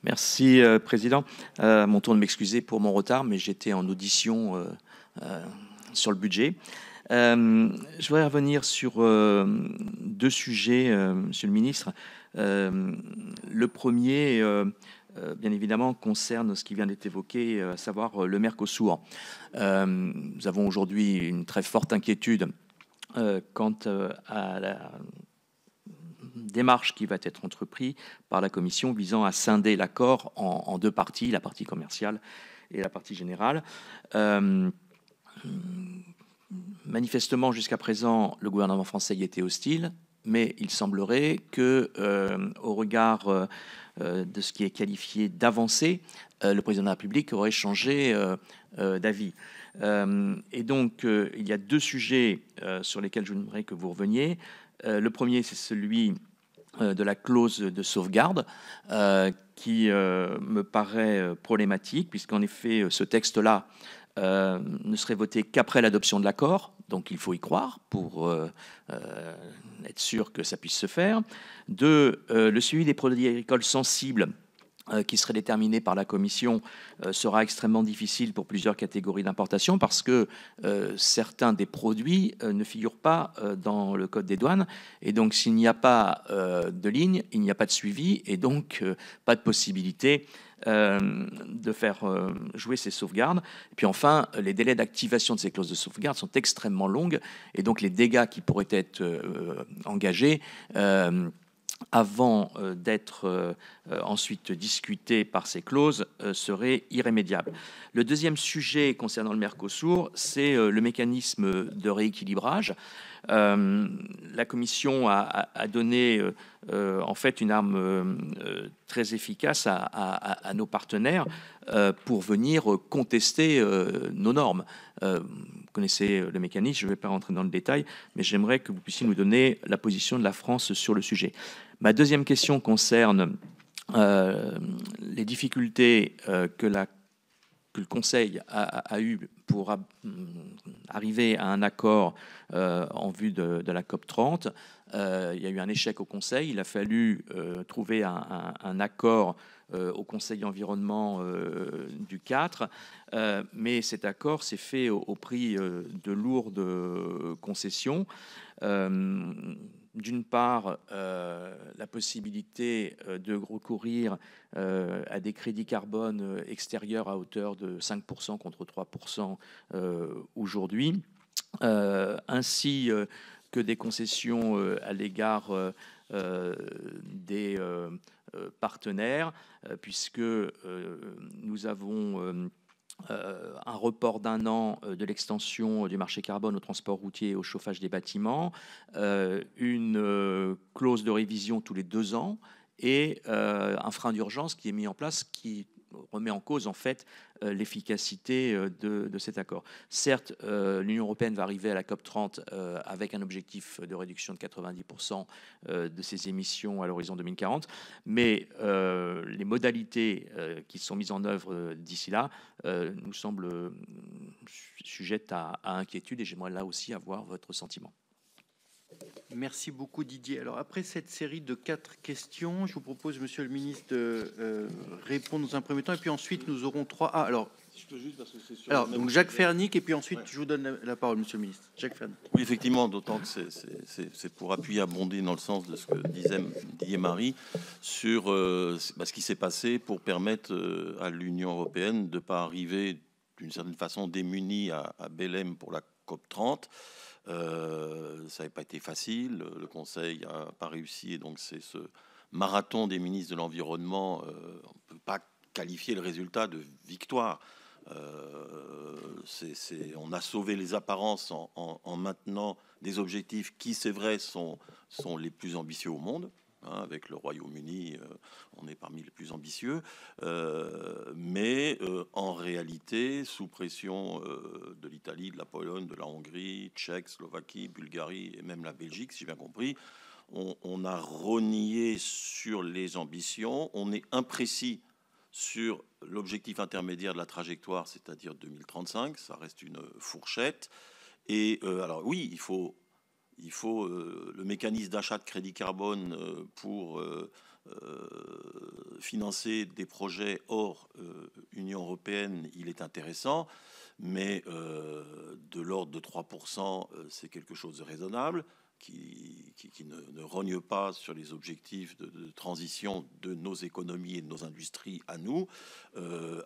Merci, Président. Mon tour de m'excuser pour mon retard, mais j'étais en audition sur le budget. Je voudrais revenir sur deux sujets, Monsieur le Ministre. Le premier, bien évidemment, concerne ce qui vient d'être évoqué, à savoir le Mercosur. Nous avons aujourd'hui une très forte inquiétude quant à la démarche qui va être entreprise par la Commission visant à scinder l'accord en deux parties, la partie commerciale et la partie générale. Manifestement, jusqu'à présent, le gouvernement français y était hostile, mais il semblerait que, au regard de ce qui est qualifié d'avancée, le président de la République aurait changé d'avis. Et donc, il y a deux sujets sur lesquels je voudrais que vous reveniez. Le premier, c'est celui de la clause de sauvegarde qui me paraît problématique, puisqu'en effet, ce texte-là ne serait voté qu'après l'adoption de l'accord, donc il faut y croire pour être sûr que ça puisse se faire. 2, le suivi des produits agricoles sensibles qui serait déterminé par la Commission sera extrêmement difficile pour plusieurs catégories d'importation parce que certains des produits ne figurent pas dans le Code des douanes. Et donc, s'il n'y a pas de ligne, il n'y a pas de suivi et donc pas de possibilité de faire jouer ces sauvegardes. Et puis enfin, les délais d'activation de ces clauses de sauvegarde sont extrêmement longues et donc les dégâts qui pourraient être engagés avant d'être ensuite discutés par ces clauses seraient irrémédiables. Le deuxième sujet concernant le Mercosur, c'est le mécanisme de rééquilibrage. La Commission a donné en fait une arme très efficace à nos partenaires pour venir contester nos normes. Vous connaissez le mécanisme, je ne vais pas rentrer dans le détail, mais j'aimerais que vous puissiez nous donner la position de la France sur le sujet. Ma deuxième question concerne les difficultés que le Conseil a eu pour arriver à un accord en vue de la COP30. Il y a eu un échec au Conseil. Il a fallu trouver un accord au Conseil environnement du 4. Mais cet accord s'est fait au prix de lourdes concessions. D'une part, la possibilité de recourir à des crédits carbone extérieurs à hauteur de 5% contre 3% aujourd'hui, ainsi que des concessions à l'égard des partenaires, puisque nous avons un report d'un an de l'extension du marché carbone au transport routier et au chauffage des bâtiments, une clause de révision tous les 2 ans et un frein d'urgence qui est mis en place qui remet en cause en fait l'efficacité de cet accord. Certes, l'Union européenne va arriver à la COP30 avec un objectif de réduction de 90% de ses émissions à l'horizon 2040, mais les modalités qui sont mises en œuvre d'ici là nous semblent sujettes à inquiétude et j'aimerais là aussi avoir votre sentiment. Merci beaucoup Didier. Alors après cette série de 4 questions, je vous propose, Monsieur le Ministre, de répondre dans un premier temps, et puis ensuite nous aurons 3. Ah, alors, si je peux juste, parce que c'est sur alors donc Jacques Fernic, et puis ensuite je vous donne la parole, Monsieur le Ministre. Jacques Fernic. Oui, effectivement, d'autant que c'est pour appuyer, abonder dans le sens de ce que disait Didier Marie sur ce qui s'est passé pour permettre à l'Union européenne de ne pas arriver d'une certaine façon démunie à Belém pour la COP30. Ça n'avait pas été facile, le Conseil n'a pas réussi, et donc c'est ce marathon des ministres de l'Environnement. On ne peut pas qualifier le résultat de victoire. On a sauvé les apparences en maintenant des objectifs qui, c'est vrai, sont les plus ambitieux au monde. Avec le Royaume-Uni, on est parmi les plus ambitieux, mais en réalité, sous pression de l'Italie, de la Pologne, de la Hongrie, Tchèque, Slovaquie, Bulgarie et même la Belgique, si j'ai bien compris, on a renié sur les ambitions, on est imprécis sur l'objectif intermédiaire de la trajectoire, c'est-à-dire 2035, ça reste une fourchette. Et alors oui, il faut le mécanisme d'achat de crédit carbone pour financer des projets hors Union européenne, il est intéressant, mais de l'ordre de 3%, c'est quelque chose de raisonnable qui ne rogne pas sur les objectifs de transition de nos économies et de nos industries à nous.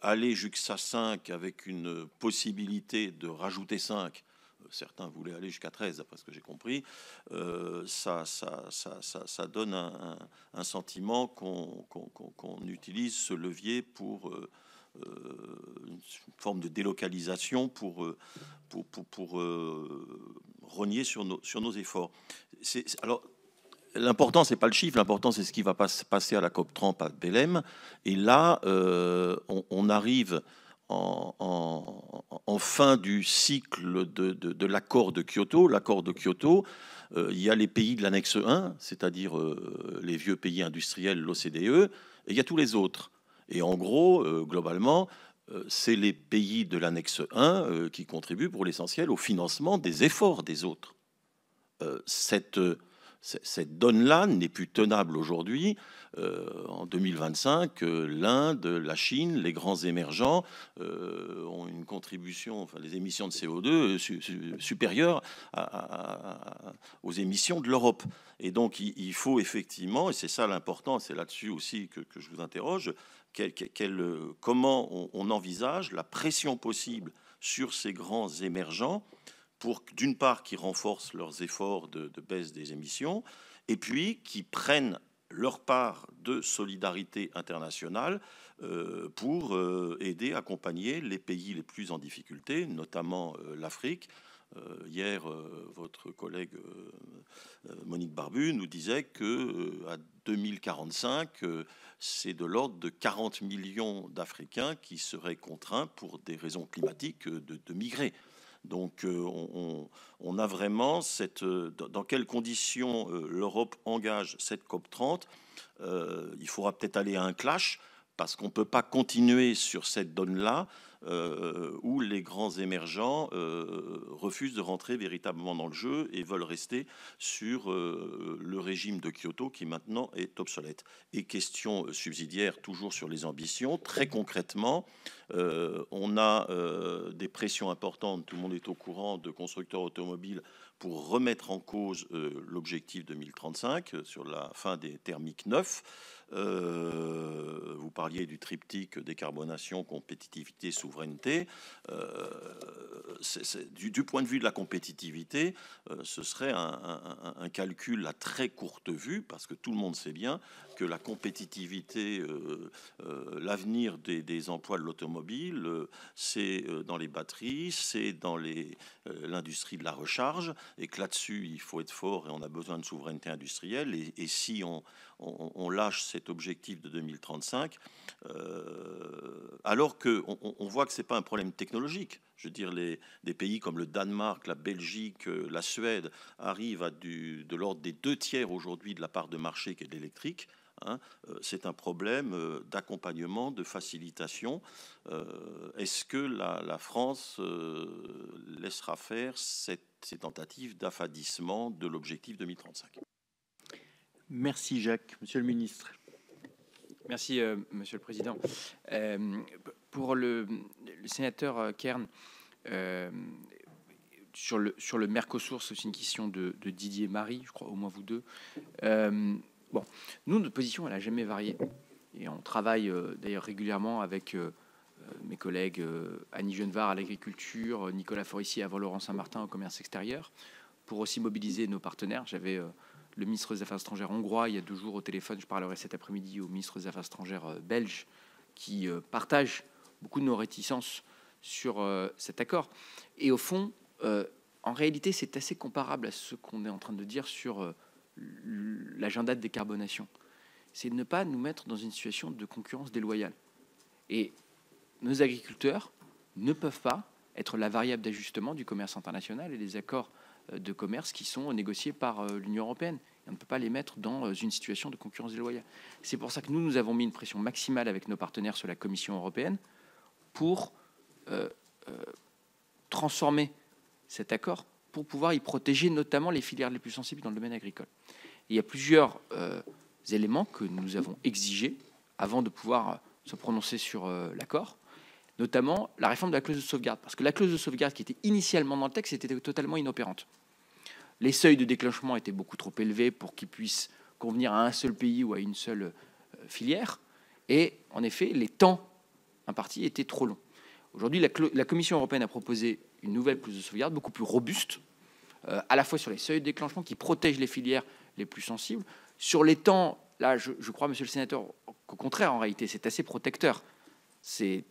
Aller jusqu'à 5 avec une possibilité de rajouter 5, certains voulaient aller jusqu'à 13, d'après ce que j'ai compris, ça donne un sentiment qu'on utilise ce levier pour une forme de délocalisation pour rogner sur nos efforts. Alors, l'important, c'est pas le chiffre, l'important, c'est ce qui va passer à la COP30 à Belém. Et là, on arrive en fin du cycle de l'accord de Kyoto. L'accord de Kyoto, il y a les pays de l'annexe 1, c'est-à-dire les vieux pays industriels, l'OCDE, et il y a tous les autres. Et en gros, globalement, c'est les pays de l'annexe 1 qui contribuent pour l'essentiel au financement des efforts des autres. Cette donne-là n'est plus tenable aujourd'hui. En 2025, l'Inde, la Chine, les grands émergents ont une contribution, enfin les émissions de CO2 supérieures aux émissions de l'Europe. Et donc il faut effectivement, et c'est ça l'important, c'est là-dessus aussi que je vous interroge, comment on envisage la pression possible sur ces grands émergents pour, d'une part, qu'ils renforcent leurs efforts de baisse des émissions, et puis qu'ils prennent leur part de solidarité internationale pour aider, accompagner les pays les plus en difficulté, notamment l'Afrique. Hier, votre collègue Monique Barbu nous disait qu'à 2045, c'est de l'ordre de 40 millions d'Africains qui seraient contraints, pour des raisons climatiques, de migrer. Donc on a vraiment dans quelles conditions l'Europe engage cette COP30. Il faudra peut-être aller à un clash, parce qu'on ne peut pas continuer sur cette donne-là où les grands émergents refusent de rentrer véritablement dans le jeu et veulent rester sur le régime de Kyoto qui maintenant est obsolète. Et question subsidiaire, toujours sur les ambitions, très concrètement, on a des pressions importantes, tout le monde est au courant, de constructeurs automobiles pour remettre en cause l'objectif 2035 sur la fin des thermiques neufs. Vous parliez du triptyque décarbonation, compétitivité, souveraineté. Du point de vue de la compétitivité, ce serait un calcul à très courte vue, parce que tout le monde sait bien que la compétitivité, l'avenir des emplois de l'automobile, c'est dans les batteries, c'est dans l'industrie de la recharge, et que là-dessus, il faut être fort et on a besoin de souveraineté industrielle. Et si on lâche cet objectif de 2035, alors qu'on voit que ce n'est pas un problème technologique. Je veux dire, des pays comme le Danemark, la Belgique, la Suède arrivent à de l'ordre des 2/3 aujourd'hui de la part de marché qui est de l'électrique. C'est un problème d'accompagnement, de facilitation. Est-ce que la France laissera faire ces tentatives d'affadissement de l'objectif 2035 ? Merci Jacques. Monsieur le ministre. Merci, Monsieur le Président. Pour le sénateur Kern, sur le Mercosur, c'est aussi une question de Didier Marie, je crois, au moins vous deux. Bon, nous, notre position, elle n'a jamais varié. Et on travaille d'ailleurs régulièrement avec mes collègues Annie Genevard à l'agriculture, Nicolas Forissier avant Laurent Saint-Martin au commerce extérieur, pour aussi mobiliser nos partenaires. J'avais le ministre des Affaires étrangères hongrois il y a 2 jours au téléphone. Je parlerai cet après-midi au ministre des Affaires étrangères belge, qui partage beaucoup de nos réticences sur cet accord. Et au fond, en réalité, c'est assez comparable à ce qu'on est en train de dire sur l'agenda de décarbonation. C'est de ne pas nous mettre dans une situation de concurrence déloyale. Et nos agriculteurs ne peuvent pas être la variable d'ajustement du commerce international et des accords de commerce qui sont négociés par l'Union européenne. Et on ne peut pas les mettre dans une situation de concurrence déloyale. C'est pour ça que nous avons mis une pression maximale avec nos partenaires sur la Commission européenne pour transformer cet accord, pour pouvoir y protéger notamment les filières les plus sensibles dans le domaine agricole. Et il y a plusieurs éléments que nous avons exigés avant de pouvoir se prononcer sur l'accord, notamment la réforme de la clause de sauvegarde, parce que la clause de sauvegarde qui était initialement dans le texte était totalement inopérante. Les seuils de déclenchement étaient beaucoup trop élevés pour qu'ils puissent convenir à un seul pays ou à une seule filière, et en effet, les temps impartis étaient trop longs. Aujourd'hui, la Commission européenne a proposé une nouvelle clause de sauvegarde beaucoup plus robuste, à la fois sur les seuils de déclenchement qui protègent les filières les plus sensibles. Sur les temps, là, je crois, monsieur le sénateur, qu'au contraire, en réalité, c'est assez protecteur. C'est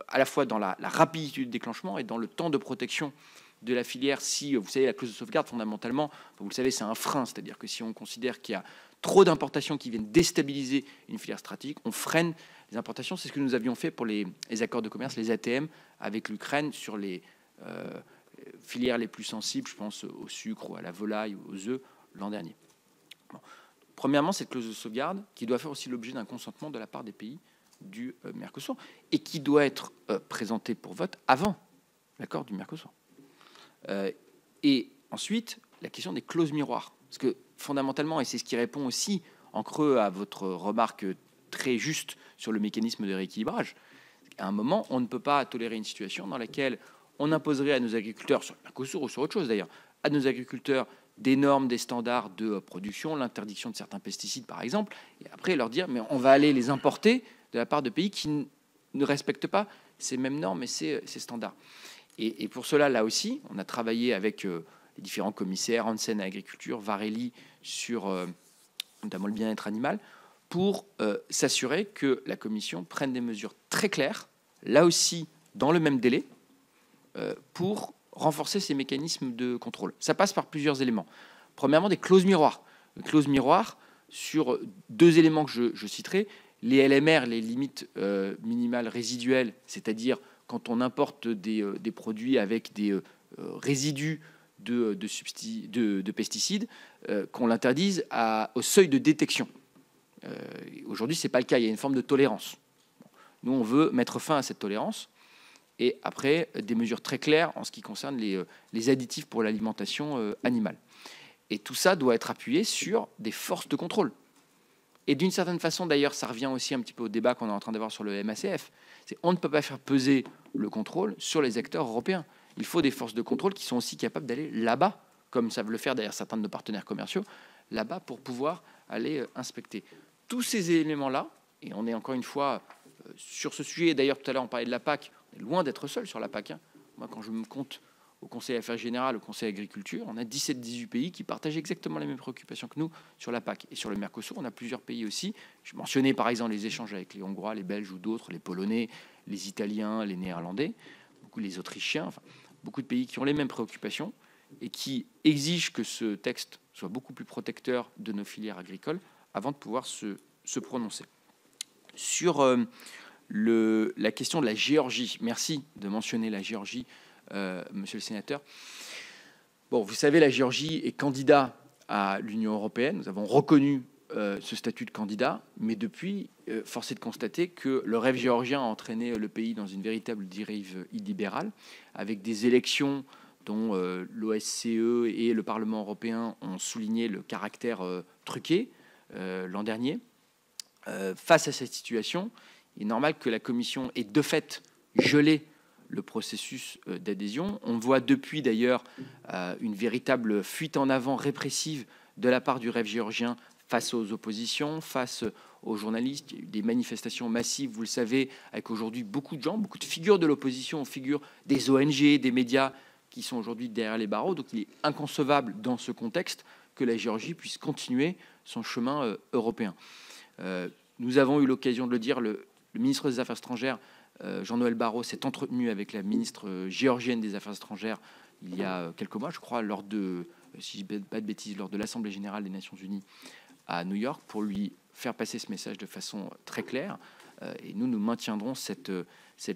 à la fois dans la rapidité du déclenchement et dans le temps de protection de la filière. Si, vous savez, la clause de sauvegarde, fondamentalement, vous le savez, c'est un frein. C'est-à-dire que si on considère qu'il y a trop d'importations qui viennent déstabiliser une filière stratégique, on freine les importations. C'est ce que nous avions fait pour les accords de commerce, les ATM, avec l'Ukraine, sur les filières les plus sensibles, je pense au sucre ou à la volaille ou aux œufs, l'an dernier. Bon. Premièrement, cette clause de sauvegarde qui doit faire aussi l'objet d'un consentement de la part des pays du Mercosur et qui doit être présenté pour vote avant l'accord du Mercosur. Et ensuite, la question des clauses miroirs. Parce que fondamentalement, et c'est ce qui répond aussi en creux à votre remarque très juste sur le mécanisme de rééquilibrage, à un moment, on ne peut pas tolérer une situation dans laquelle on imposerait à nos agriculteurs, sur le Mercosur ou sur autre chose d'ailleurs, à nos agriculteurs des normes, des standards de production, l'interdiction de certains pesticides par exemple, et après leur dire mais on va aller les importer de la part de pays qui ne respectent pas ces mêmes normes et ces standards. Et pour cela, là aussi, on a travaillé avec les différents commissaires, Hansen à l'agriculture, Varelli sur notamment le bien-être animal, pour s'assurer que la Commission prenne des mesures très claires, là aussi dans le même délai, pour renforcer ces mécanismes de contrôle. Ça passe par plusieurs éléments. Premièrement, des clauses miroirs. Une clause miroir sur deux éléments que je citerai. Les LMR, les limites minimales résiduelles, c'est-à-dire quand on importe des produits avec des résidus de pesticides, qu'on l'interdise au seuil de détection. Aujourd'hui, ce n'est pas le cas. Il y a une forme de tolérance. Nous, on veut mettre fin à cette tolérance. Et après, des mesures très claires en ce qui concerne les additifs pour l'alimentation animale. Et tout ça doit être appuyé sur des forces de contrôle. Et d'une certaine façon, d'ailleurs, ça revient aussi un petit peu au débat qu'on est en train d'avoir sur le MACF. On ne peut pas faire peser le contrôle sur les acteurs européens. Il faut des forces de contrôle qui sont aussi capables d'aller là-bas, comme savent le faire d'ailleurs certains de nos partenaires commerciaux, là-bas pour pouvoir aller inspecter. Tous ces éléments-là, et on est encore une fois sur ce sujet, d'ailleurs tout à l'heure on parlait de la PAC, on est loin d'être seul sur la PAC. Moi, quand je me compte au Conseil Affaires Générales, au Conseil Agriculture, on a 17-18 pays qui partagent exactement les mêmes préoccupations que nous sur la PAC. Et sur le Mercosur, on a plusieurs pays aussi. Je mentionnais par exemple les échanges avec les Hongrois, les Belges ou d'autres, les Polonais, les Italiens, les Néerlandais, beaucoup les Autrichiens, enfin, beaucoup de pays qui ont les mêmes préoccupations et qui exigent que ce texte soit beaucoup plus protecteur de nos filières agricoles avant de pouvoir se prononcer. Sur la question de la Géorgie, merci de mentionner la Géorgie, monsieur le sénateur. Bon, vous savez, la Géorgie est candidat à l'Union européenne. Nous avons reconnu ce statut de candidat, mais depuis, force est de constater que le rêve géorgien a entraîné le pays dans une véritable dérive illibérale, avec des élections dont l'OSCE et le Parlement européen ont souligné le caractère truqué l'an dernier. Face à cette situation, il est normal que la Commission ait de fait gelé le processus d'adhésion. On voit depuis d'ailleurs une véritable fuite en avant répressive de la part du rêve géorgien face aux oppositions, face aux journalistes. Il y a eu des manifestations massives, vous le savez, avec aujourd'hui beaucoup de gens, beaucoup de figures de l'opposition, figures des ONG, des médias qui sont aujourd'hui derrière les barreaux. Donc il est inconcevable dans ce contexte que la Géorgie puisse continuer son chemin européen. Nous avons eu l'occasion de le dire, le ministre des Affaires étrangères, Jean-Noël Barrot, s'est entretenu avec la ministre géorgienne des Affaires étrangères il y a quelques mois, je crois, lors de, si je ne dis pas de bêtises, lors de l'Assemblée générale des Nations unies à New York, pour lui faire passer ce message de façon très claire. Et nous maintiendrons cette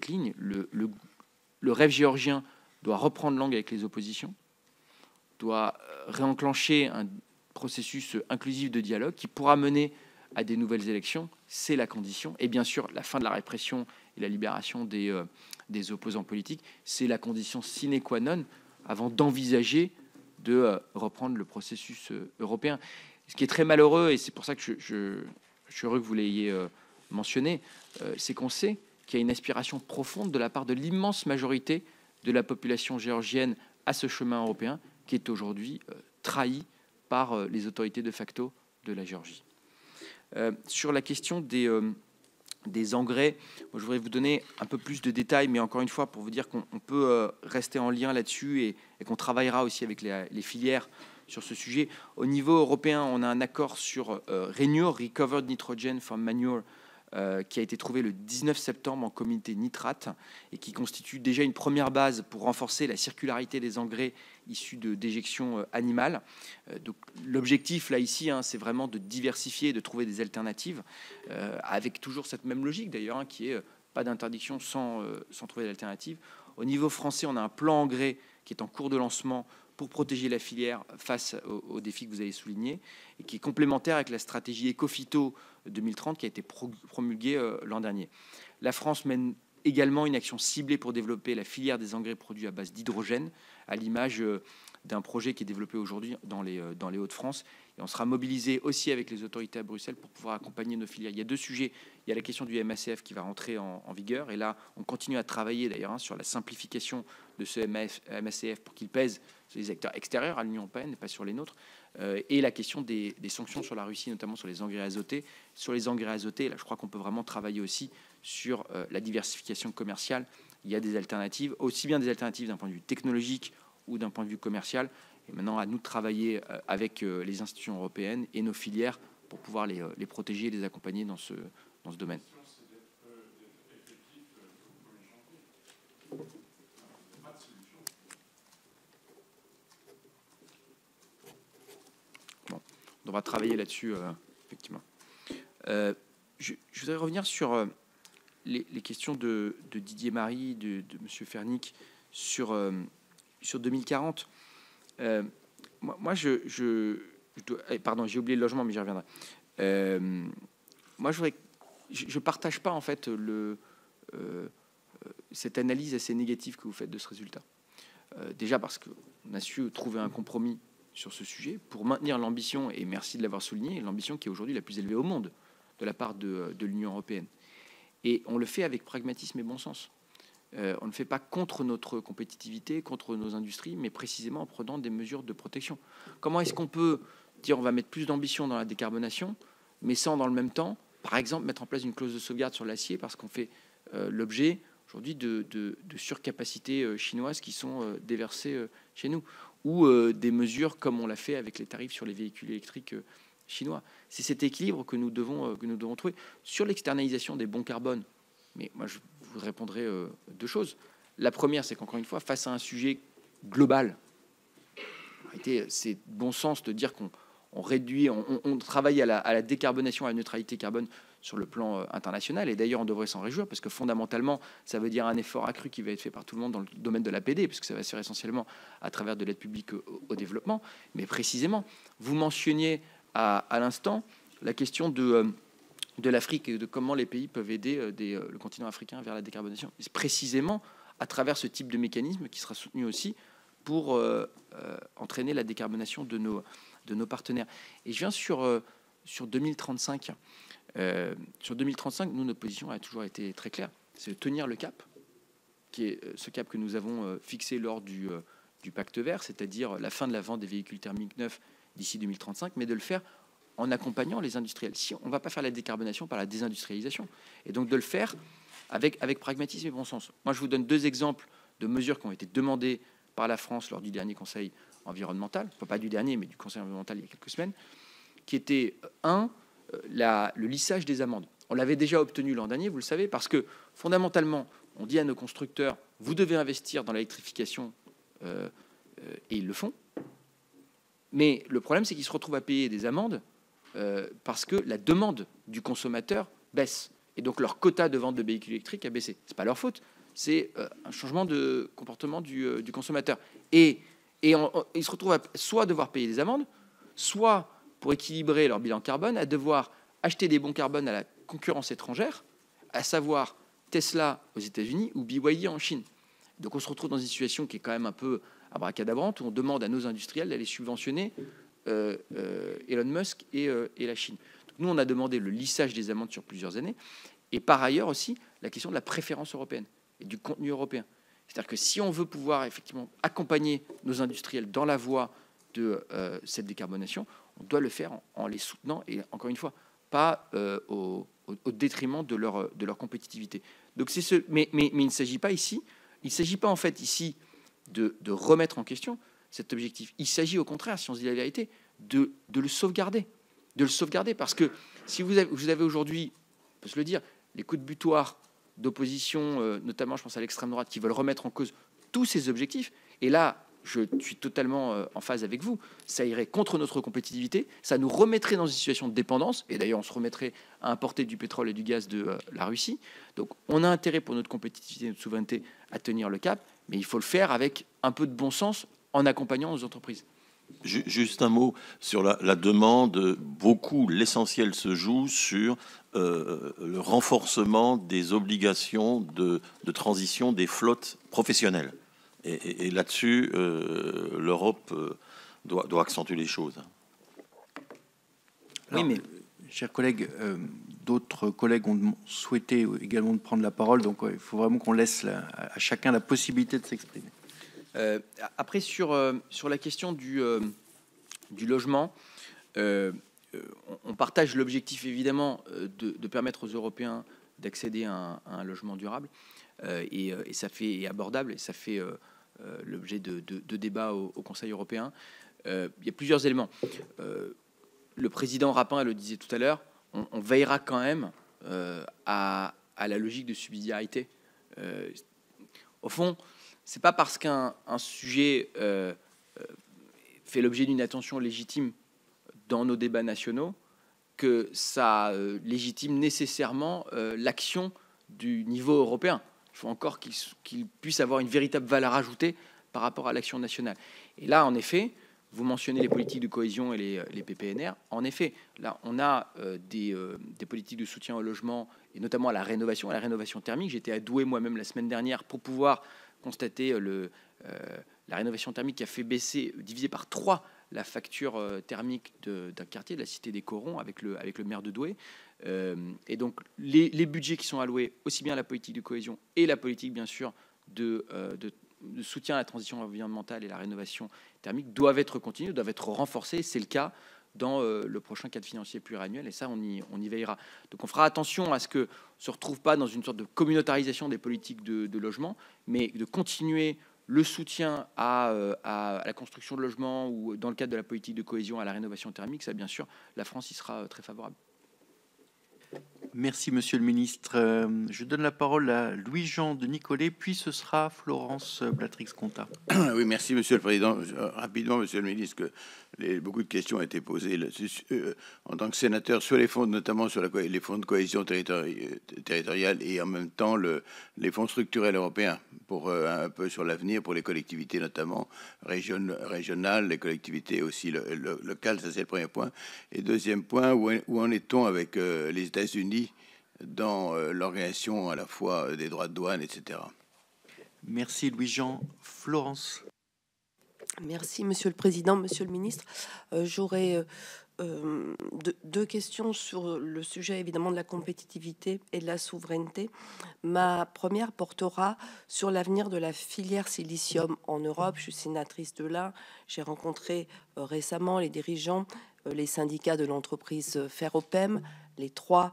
ligne. Le rêve géorgien doit reprendre langue avec les oppositions, doit réenclencher un processus inclusif de dialogue qui pourra mener à des nouvelles élections, c'est la condition. Et bien sûr, la fin de la répression et la libération des opposants politiques, c'est la condition sine qua non avant d'envisager de reprendre le processus européen. Ce qui est très malheureux, et c'est pour ça que je suis heureux que vous l'ayez mentionné, c'est qu'on sait qu'il y a une aspiration profonde de la part de l'immense majorité de la population géorgienne à ce chemin européen qui est aujourd'hui trahi par les autorités de facto de la Géorgie. Sur la question des engrais, moi, je voudrais vous donner un peu plus de détails, mais encore une fois, pour vous dire qu'on peut rester en lien là-dessus et qu'on travaillera aussi avec les filières sur ce sujet. Au niveau européen, on a un accord sur Renew, Recovered Nitrogen from Manure, qui a été trouvé le 19 septembre en comité nitrate et qui constitue déjà une première base pour renforcer la circularité des engrais issus de déjections animales. Donc, l'objectif là ici, c'est vraiment de diversifier, de trouver des alternatives, avec toujours cette même logique d'ailleurs, qui est pas d'interdiction sans trouver d'alternative. Au niveau français, on a un plan engrais qui est en cours de lancement pour protéger la filière face aux défis que vous avez soulignés et qui est complémentaire avec la stratégie Ecophyto 2030 qui a été promulguée l'an dernier. La France mène également une action ciblée pour développer la filière des engrais produits à base d'hydrogène, à l'image d'un projet qui est développé aujourd'hui dans les Hauts-de-France. Et on sera mobilisé aussi avec les autorités à Bruxelles pour pouvoir accompagner nos filières. Il y a deux sujets. Il y a la question du MACF qui va rentrer en vigueur. Et là, on continue à travailler d'ailleurs sur la simplification de ce MACF pour qu'il pèse sur les acteurs extérieurs à l'Union européenne et pas sur les nôtres. Et la question des sanctions sur la Russie, notamment sur les engrais azotés. Sur les engrais azotés, là, je crois qu'on peut vraiment travailler aussi sur la diversification commerciale. Il y a des alternatives, aussi bien des alternatives d'un point de vue technologique ou d'un point de vue commercial. Et maintenant, à nous de travailler avec les institutions européennes et nos filières pour pouvoir les protéger et les accompagner dans ce domaine. Bon, on va travailler là-dessus, effectivement. Je voudrais revenir sur les questions de Didier Marie, de M. Fernic sur 2040. Moi, pardon, j'ai oublié le logement, mais j'y reviendrai. Moi, je partage pas en fait cette analyse assez négative que vous faites de ce résultat. Déjà parce qu'on a su trouver un compromis sur ce sujet pour maintenir l'ambition, et merci de l'avoir souligné, l'ambition qui est aujourd'hui la plus élevée au monde de la part de l'Union européenne. Et on le fait avec pragmatisme et bon sens. On ne fait pas contre notre compétitivité, contre nos industries, mais précisément en prenant des mesures de protection. Comment est-ce qu'on peut dire on va mettre plus d'ambition dans la décarbonation, mais sans dans le même temps, par exemple, mettre en place une clause de sauvegarde sur l'acier parce qu'on fait l'objet aujourd'hui de surcapacités chinoises qui sont déversées chez nous, ou des mesures comme on l'a fait avec les tarifs sur les véhicules électriques chinois. C'est cet équilibre que nous devons trouver. Sur l'externalisation des bons carbone, mais moi je vous répondrai deux choses. La première, c'est qu'encore une fois, face à un sujet global, c'est bon sens de dire qu'on réduit, on travaille à la décarbonation, à la neutralité carbone sur le plan international. Et d'ailleurs, on devrait s'en réjouir parce que fondamentalement, ça veut dire un effort accru qui va être fait par tout le monde dans le domaine de l'APD, puisque ça va se faire essentiellement à travers de l'aide publique au développement. Mais précisément, vous mentionniez à l'instant la question de l'Afrique et de comment les pays peuvent aider le continent africain vers la décarbonation. C'est précisément à travers ce type de mécanisme qui sera soutenu aussi pour entraîner la décarbonation de nos partenaires. Et je viens sur 2035. Sur 2035, nous, notre position a toujours été très claire. C'est de tenir le cap, qui est ce cap que nous avons fixé lors du pacte vert, c'est-à-dire la fin de la vente des véhicules thermiques neufs d'ici 2035, mais de le faire en accompagnant les industriels. Si on ne va pas faire la décarbonation par la désindustrialisation, et donc de le faire avec pragmatisme et bon sens. Moi, je vous donne deux exemples de mesures qui ont été demandées par la France lors du dernier Conseil environnemental, enfin, pas du dernier, mais du Conseil environnemental il y a quelques semaines, qui était, le lissage des amendes. On l'avait déjà obtenu l'an dernier, vous le savez, parce que fondamentalement, on dit à nos constructeurs, vous devez investir dans l'électrification, et ils le font. Mais le problème, c'est qu'ils se retrouvent à payer des amendes parce que la demande du consommateur baisse. Et donc leur quota de vente de véhicules électriques a baissé. Ce n'est pas leur faute, c'est un changement de comportement du consommateur. Et ils se retrouvent à soit devoir payer des amendes, soit, pour équilibrer leur bilan carbone, à devoir acheter des bons carbone à la concurrence étrangère, à savoir Tesla aux États-Unis ou BYD en Chine. Donc on se retrouve dans une situation qui est quand même un peu abracadabrante, où on demande à nos industriels d'aller subventionner Elon Musk et la Chine. Donc nous, on a demandé le lissage des amendes sur plusieurs années, et par ailleurs aussi la question de la préférence européenne et du contenu européen. C'est-à-dire que si on veut pouvoir effectivement accompagner nos industriels dans la voie de cette décarbonation, on doit le faire en les soutenant, et encore une fois, pas au détriment de leur compétitivité. Donc mais il ne s'agit pas ici, en fait ici de remettre en question cet objectif. Il s'agit au contraire, si on se dit la vérité, de le sauvegarder. De le sauvegarder, parce que si vous avez aujourd'hui, on peut se le dire, les coups de butoir d'opposition, notamment je pense à l'extrême droite, qui veulent remettre en cause tous ces objectifs, et là, je suis totalement en phase avec vous, ça irait contre notre compétitivité, ça nous remettrait dans une situation de dépendance, et d'ailleurs on se remettrait à importer du pétrole et du gaz de la Russie. Donc on a intérêt pour notre compétitivité et notre souveraineté à tenir le cap, mais il faut le faire avec un peu de bon sens en accompagnant nos entreprises. Juste un mot sur la demande. Beaucoup, l'essentiel se joue sur le renforcement des obligations de transition des flottes professionnelles. Et là-dessus, l'Europe doit accentuer les choses. Alors, oui, mais chers collègues, d'autres collègues ont souhaité également de prendre la parole, donc il faut vraiment qu'on laisse à chacun la possibilité de s'exprimer. Après, sur la question du logement, on partage l'objectif évidemment de permettre aux Européens d'accéder à un logement durable et ça fait abordable et ça fait l'objet de débats au Conseil européen. Il y a plusieurs éléments. Le président Rapin le disait tout à l'heure, on veillera quand même à la logique de subsidiarité. Au fond, c'est pas parce qu'un sujet fait l'objet d'une attention légitime dans nos débats nationaux que ça légitime nécessairement l'action du niveau européen. Il faut encore qu'il puisse avoir une véritable valeur ajoutée par rapport à l'action nationale. Et là, en effet, vous mentionnez les politiques de cohésion et les PPNR. En effet, là, on a des politiques de soutien au logement et notamment à la rénovation thermique. J'étais à Douai moi-même la semaine dernière pour pouvoir constater la rénovation thermique qui a fait baisser, divisé par 3, la facture thermique d'un quartier, de la cité des Corons, avec le maire de Douai. Et donc, les budgets qui sont alloués aussi bien à la politique de cohésion et la politique, bien sûr, de soutien à la transition environnementale et la rénovation thermique doivent être continués, doivent être renforcés. C'est le cas dans le prochain cadre financier pluriannuel, et ça, on y veillera. Donc, on fera attention à ce qu'on ne se retrouve pas dans une sorte de communautarisation des politiques de logement, mais de continuer le soutien à la construction de logements ou, dans le cadre de la politique de cohésion, à la rénovation thermique. Ça, bien sûr, la France y sera très favorable. Merci, Monsieur le Ministre. Je donne la parole à Louis-Jean de Nicolet, puis ce sera Florence Blatrix-Contat. Oui, merci, Monsieur le Président. Rapidement, Monsieur le Ministre, beaucoup de questions ont été posées en tant que sénateur sur les fonds, notamment sur les fonds de cohésion territoriale et en même temps les fonds structurels européens, pour un peu sur l'avenir pour les collectivités, notamment régionales, les collectivités aussi locales. Ça, c'est le premier point. Et deuxième point, où en est-on avec les États-Unis dans l'organisation à la fois des droits de douane, etc. Merci Louis-Jean. Florence. Merci Monsieur le Président, Monsieur le Ministre. J'aurais deux questions sur le sujet évidemment de la compétitivité et de la souveraineté. Ma première portera sur l'avenir de la filière silicium en Europe. Je suis sénatrice de l'Ain. J'ai rencontré récemment les dirigeants, les syndicats de l'entreprise Ferropem, les 3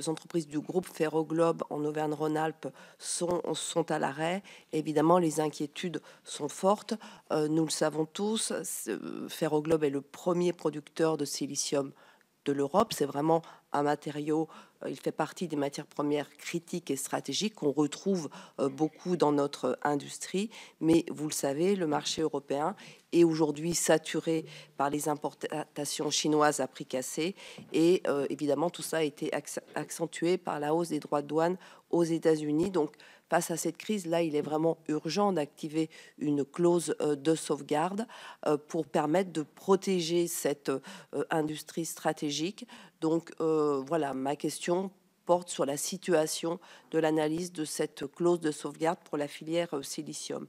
entreprises du groupe Ferroglobe en Auvergne-Rhône-Alpes sont à l'arrêt. Évidemment, les inquiétudes sont fortes. Nous le savons tous, Ferroglobe est le premier producteur de silicium de l'Europe. C'est vraiment un matériau, il fait partie des matières premières critiques et stratégiques qu'on retrouve beaucoup dans notre industrie. Mais vous le savez, le marché européen est aujourd'hui saturé par les importations chinoises à prix cassés. Et évidemment, tout ça a été accentué par la hausse des droits de douane aux États-Unis. Donc, face à cette crise, là, il est vraiment urgent d'activer une clause de sauvegarde pour permettre de protéger cette industrie stratégique. Donc, voilà, ma question porte sur la situation de l'analyse de cette clause de sauvegarde pour la filière silicium.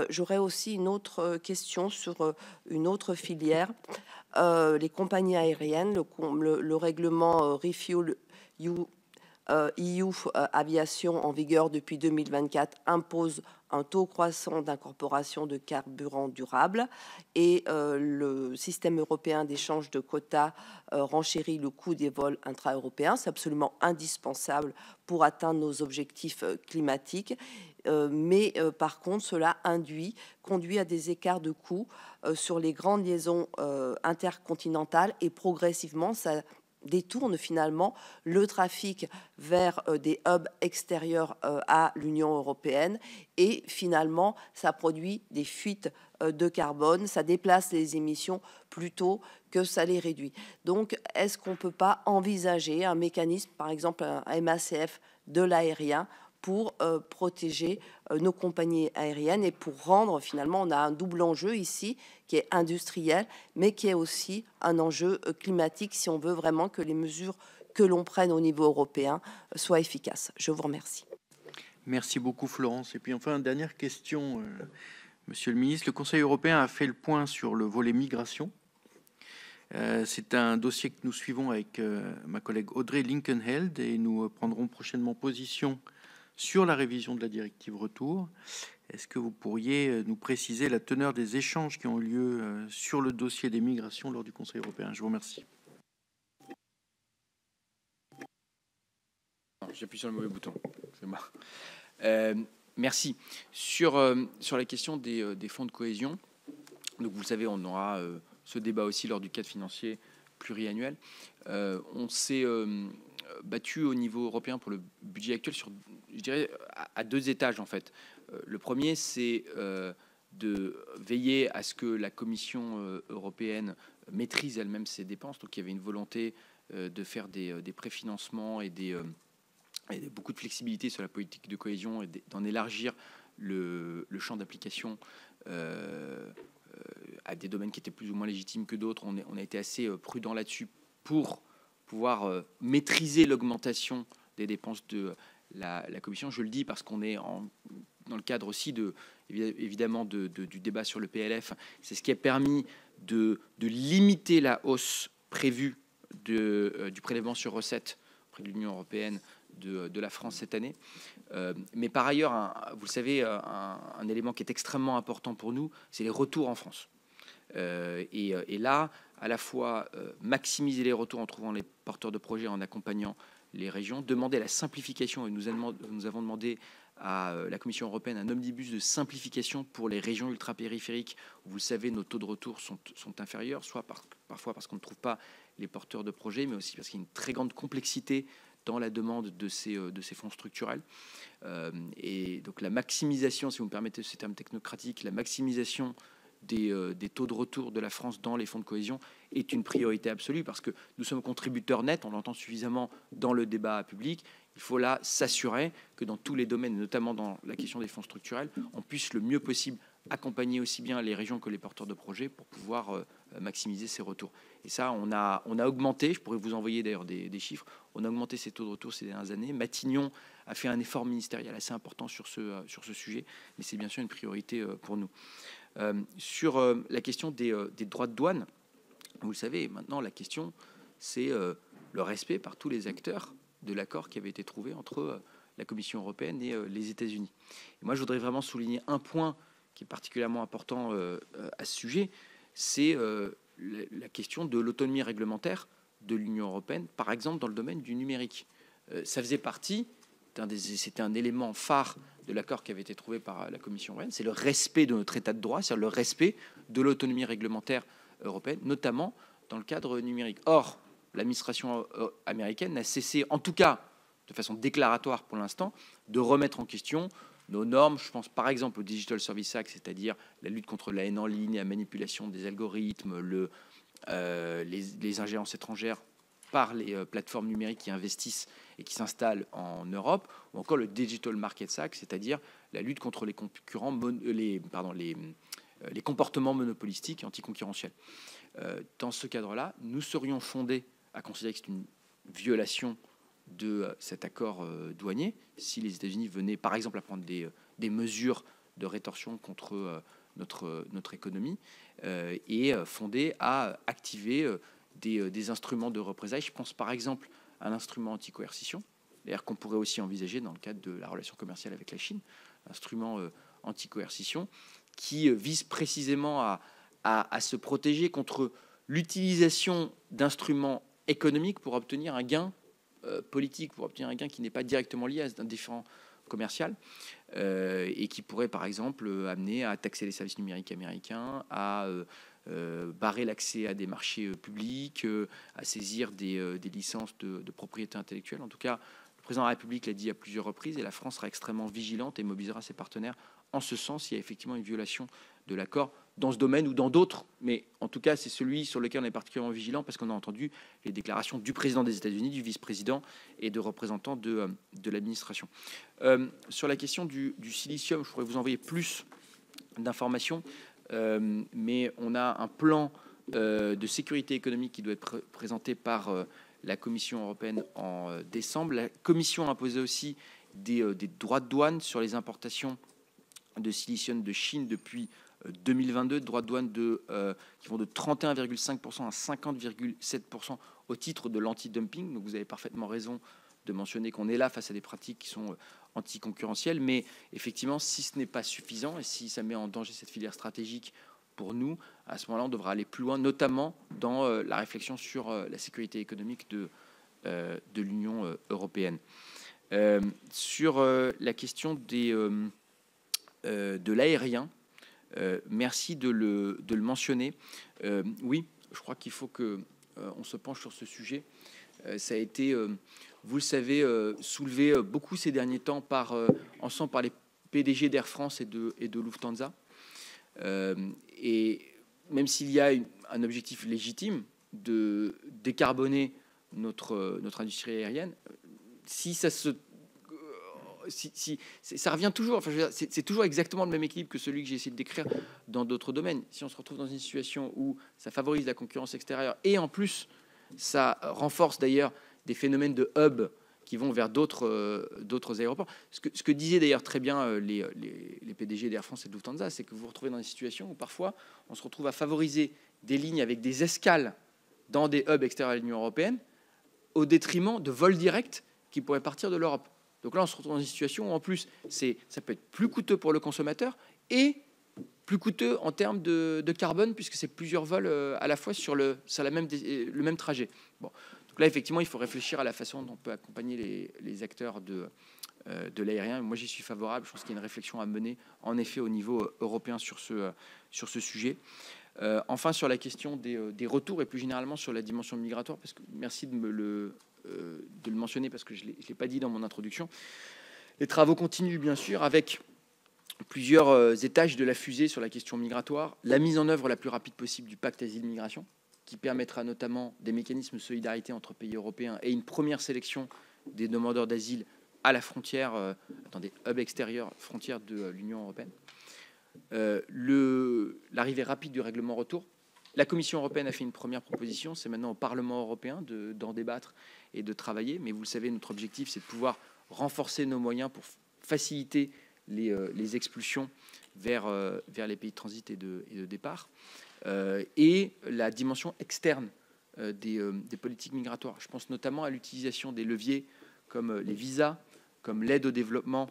J'aurais aussi une autre question sur une autre filière, les compagnies aériennes, le règlement Refuel EU Aviation en vigueur depuis 2024 impose un taux croissant d'incorporation de carburant durable et le système européen d'échange de quotas renchérit le coût des vols intra-européens. C'est absolument indispensable pour atteindre nos objectifs climatiques. Mais par contre, cela conduit à des écarts de coûts sur les grandes liaisons intercontinentales et progressivement, ça détourne finalement le trafic vers des hubs extérieurs à l'Union européenne et finalement ça produit des fuites de carbone, ça déplace les émissions plutôt que ça les réduit. Donc est-ce qu'on ne peut pas envisager un mécanisme, par exemple un MACF de l'aérien, pour protéger nos compagnies aériennes et pour rendre, finalement, on a un double enjeu ici qui est industriel, mais qui est aussi un enjeu climatique si on veut vraiment que les mesures que l'on prenne au niveau européen soient efficaces. Je vous remercie. Merci beaucoup Florence. Et puis enfin, dernière question, Monsieur le Ministre. Le Conseil européen a fait le point sur le volet migration. C'est un dossier que nous suivons avec ma collègue Audrey Linkenheld et nous prendrons prochainement position sur la révision de la directive retour. Est-ce que vous pourriez nous préciser la teneur des échanges qui ont eu lieu sur le dossier des migrations lors du Conseil européen? Je vous remercie. J'appuie sur le mauvais bouton. C'est moi. Merci. Sur la question des fonds de cohésion, donc vous le savez, on aura ce débat aussi lors du cadre financier pluriannuel. On s'est battu au niveau européen pour le budget actuel sur, je dirais, à deux étages en fait. Le premier, c'est de veiller à ce que la Commission européenne maîtrise elle-même ses dépenses. Donc il y avait une volonté de faire des préfinancements et beaucoup de flexibilité sur la politique de cohésion et d'en élargir le champ d'application à des domaines qui étaient plus ou moins légitimes que d'autres. On a été assez prudent là-dessus pour pouvoir maîtriser l'augmentation des dépenses de la Commission. Je le dis parce qu'on est dans le cadre aussi évidemment du débat sur le PLF. C'est ce qui a permis de limiter la hausse prévue du prélèvement sur recettes auprès de l'Union européenne de la France cette année. Mais par ailleurs, vous le savez, un élément qui est extrêmement important pour nous, c'est les retours en France. Et là, à la fois maximiser les retours en trouvant les porteurs de projets, en accompagnant les régions, demander la simplification, et nous avons demandé à la Commission européenne un omnibus de simplification pour les régions ultrapériphériques. Vous le savez, nos taux de retour sont inférieurs, soit parfois parce qu'on ne trouve pas les porteurs de projets, mais aussi parce qu'il y a une très grande complexité dans la demande de ces fonds structurels. Et donc la maximisation, si vous me permettez ce terme technocratique, la maximisation des taux de retour de la France dans les fonds de cohésion est une priorité absolue parce que nous sommes contributeurs nets, on l'entend suffisamment dans le débat public. Il faut là s'assurer que dans tous les domaines, notamment dans la question des fonds structurels, on puisse le mieux possible accompagner aussi bien les régions que les porteurs de projets pour pouvoir maximiser ces retours. Et ça, on a augmenté, je pourrais vous envoyer d'ailleurs des chiffres, on a augmenté ces taux de retour ces dernières années. Matignon a fait un effort ministériel assez important sur ce sujet, mais c'est bien sûr une priorité pour nous. Sur la question des droits de douane, vous le savez, maintenant la question c'est le respect par tous les acteurs de l'accord qui avait été trouvé entre la Commission européenne et les États-Unis. Et moi, je voudrais vraiment souligner un point qui est particulièrement important à ce sujet, c'est la question de l'autonomie réglementaire de l'Union européenne, par exemple dans le domaine du numérique. Ça faisait partie, c'était un élément phare de l'accord qui avait été trouvé par la Commission européenne, c'est le respect de notre état de droit, c'est-à-dire le respect de l'autonomie réglementaire européenne, notamment dans le cadre numérique. Or, l'administration américaine n'a cessé, en tout cas de façon déclaratoire pour l'instant, de remettre en question nos normes. Je pense par exemple au Digital Services Act, c'est-à-dire la lutte contre la haine en ligne, la manipulation des algorithmes, les ingérences étrangères par les plateformes numériques qui investissent et qui s'installent en Europe, ou encore le Digital Markets Act, c'est-à-dire la lutte contre les comportements monopolistiques et anticoncurrentiels. Dans ce cadre-là, nous serions fondés à considérer que c'est une violation de cet accord douanier si les États-Unis venaient, par exemple, à prendre des mesures de rétorsion contre notre économie et fondés à activer des instruments de représailles. Je pense par exemple à l'instrument anti-coercition, d'ailleurs qu'on pourrait aussi envisager dans le cadre de la relation commerciale avec la Chine, instrument anti-coercition qui vise précisément à se protéger contre l'utilisation d'instruments économiques pour obtenir un gain politique, pour obtenir un gain qui n'est pas directement lié à un différend commercial et qui pourrait par exemple amener à taxer les services numériques américains, à barrer l'accès à des marchés publics, à saisir des licences de propriété intellectuelle. En tout cas, le président de la République l'a dit à plusieurs reprises et la France sera extrêmement vigilante et mobilisera ses partenaires en ce sens s'il y a effectivement une violation de l'accord, dans ce domaine ou dans d'autres, mais en tout cas, c'est celui sur lequel on est particulièrement vigilant parce qu'on a entendu les déclarations du président des États-Unis, du vice-président et de représentants de l'administration. Sur la question du silicium, je pourrais vous envoyer plus d'informations, mais on a un plan de sécurité économique qui doit être présenté par la Commission européenne en décembre. La Commission a imposé aussi des droits de douane sur les importations de silicium de Chine depuis 2022, droits de douane qui vont de 31,5% à 50,7% au titre de l'anti-dumping. Donc vous avez parfaitement raison de mentionner qu'on est là face à des pratiques qui sont anticoncurrentielles, mais effectivement, si ce n'est pas suffisant et si ça met en danger cette filière stratégique pour nous, à ce moment-là, on devra aller plus loin, notamment dans la réflexion sur la sécurité économique de l'Union européenne. Sur la question de l'aérien, merci de le mentionner. Oui, je crois qu'il faut qu'on se penche sur ce sujet. Ça a été, vous le savez, soulevé beaucoup ces derniers temps ensemble par les PDG d'Air France et de Lufthansa. Et même s'il y a un objectif légitime de décarboner notre industrie aérienne, si ça revient toujours, enfin, c'est toujours exactement le même équilibre que celui que j'ai essayé de décrire dans d'autres domaines. Si on se retrouve dans une situation où ça favorise la concurrence extérieure et en plus ça renforce d'ailleurs des phénomènes de hub qui vont vers d'autres aéroports. Ce que disaient d'ailleurs très bien les PDG d'Air France et de Lufthansa, c'est que vous vous retrouvez dans des situations où parfois on se retrouve à favoriser des lignes avec des escales dans des hubs extérieurs à l'Union européenne au détriment de vols directs qui pourraient partir de l'Europe. Donc là, on se retrouve dans une situation où en plus, ça peut être plus coûteux pour le consommateur et plus coûteux en termes de carbone puisque c'est plusieurs vols à la fois sur le même trajet. Bon. Donc là, effectivement, il faut réfléchir à la façon dont on peut accompagner les acteurs de l'aérien. Moi, j'y suis favorable. Je pense qu'il y a une réflexion à mener, en effet, au niveau européen sur ce sujet. Enfin, sur la question des retours et plus généralement sur la dimension migratoire, parce que merci de le mentionner parce que je ne l'ai pas dit dans mon introduction. Les travaux continuent, bien sûr, avec plusieurs étages de la fusée sur la question migratoire. La mise en œuvre la plus rapide possible du pacte asile-migration, qui permettra notamment des mécanismes de solidarité entre pays européens et une première sélection des demandeurs d'asile à la frontière, dans des hubs extérieurs, frontières de l'Union européenne. L'arrivée rapide du règlement retour. La Commission européenne a fait une première proposition, c'est maintenant au Parlement européen d'en débattre et de travailler, mais vous le savez, notre objectif, c'est de pouvoir renforcer nos moyens pour faciliter les expulsions vers les pays de transit et de départ. Et la dimension externe des politiques migratoires. Je pense notamment à l'utilisation des leviers comme les visas, comme l'aide au développement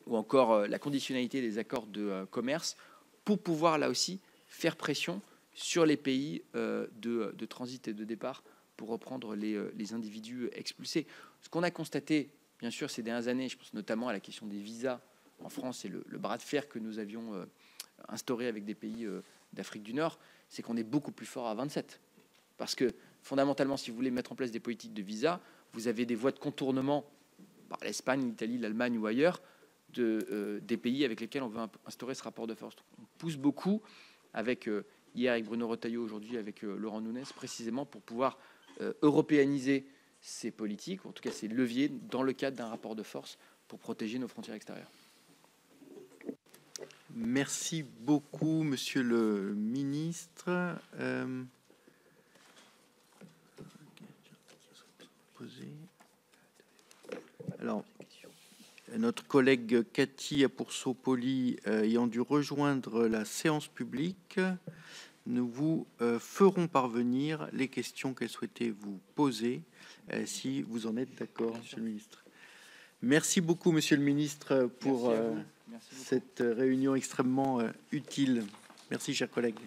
ou encore la conditionnalité des accords de commerce pour pouvoir là aussi faire pression sur les pays de transit et de départ pour reprendre les individus expulsés. Ce qu'on a constaté, bien sûr, ces dernières années, je pense notamment à la question des visas en France et le bras de fer que nous avions instauré avec des pays d'Afrique du Nord, c'est qu'on est beaucoup plus fort à 27. Parce que fondamentalement, si vous voulez mettre en place des politiques de visa, vous avez des voies de contournement par l'Espagne, l'Italie, l'Allemagne ou ailleurs des pays avec lesquels on veut instaurer ce rapport de force. On pousse beaucoup avec hier avec Bruno Retailleau, aujourd'hui avec Laurent Nunez, précisément pour pouvoir européaniser ces politiques, ou en tout cas ces leviers, dans le cadre d'un rapport de force pour protéger nos frontières extérieures. Merci beaucoup, Monsieur le Ministre. Alors, notre collègue Cathy Apoursopoli ayant dû rejoindre la séance publique, nous vous ferons parvenir les questions qu'elle souhaitait vous poser, si vous en êtes d'accord, Monsieur le Ministre. Merci beaucoup, Monsieur le Ministre, pour cette réunion extrêmement utile. Merci, chers collègues.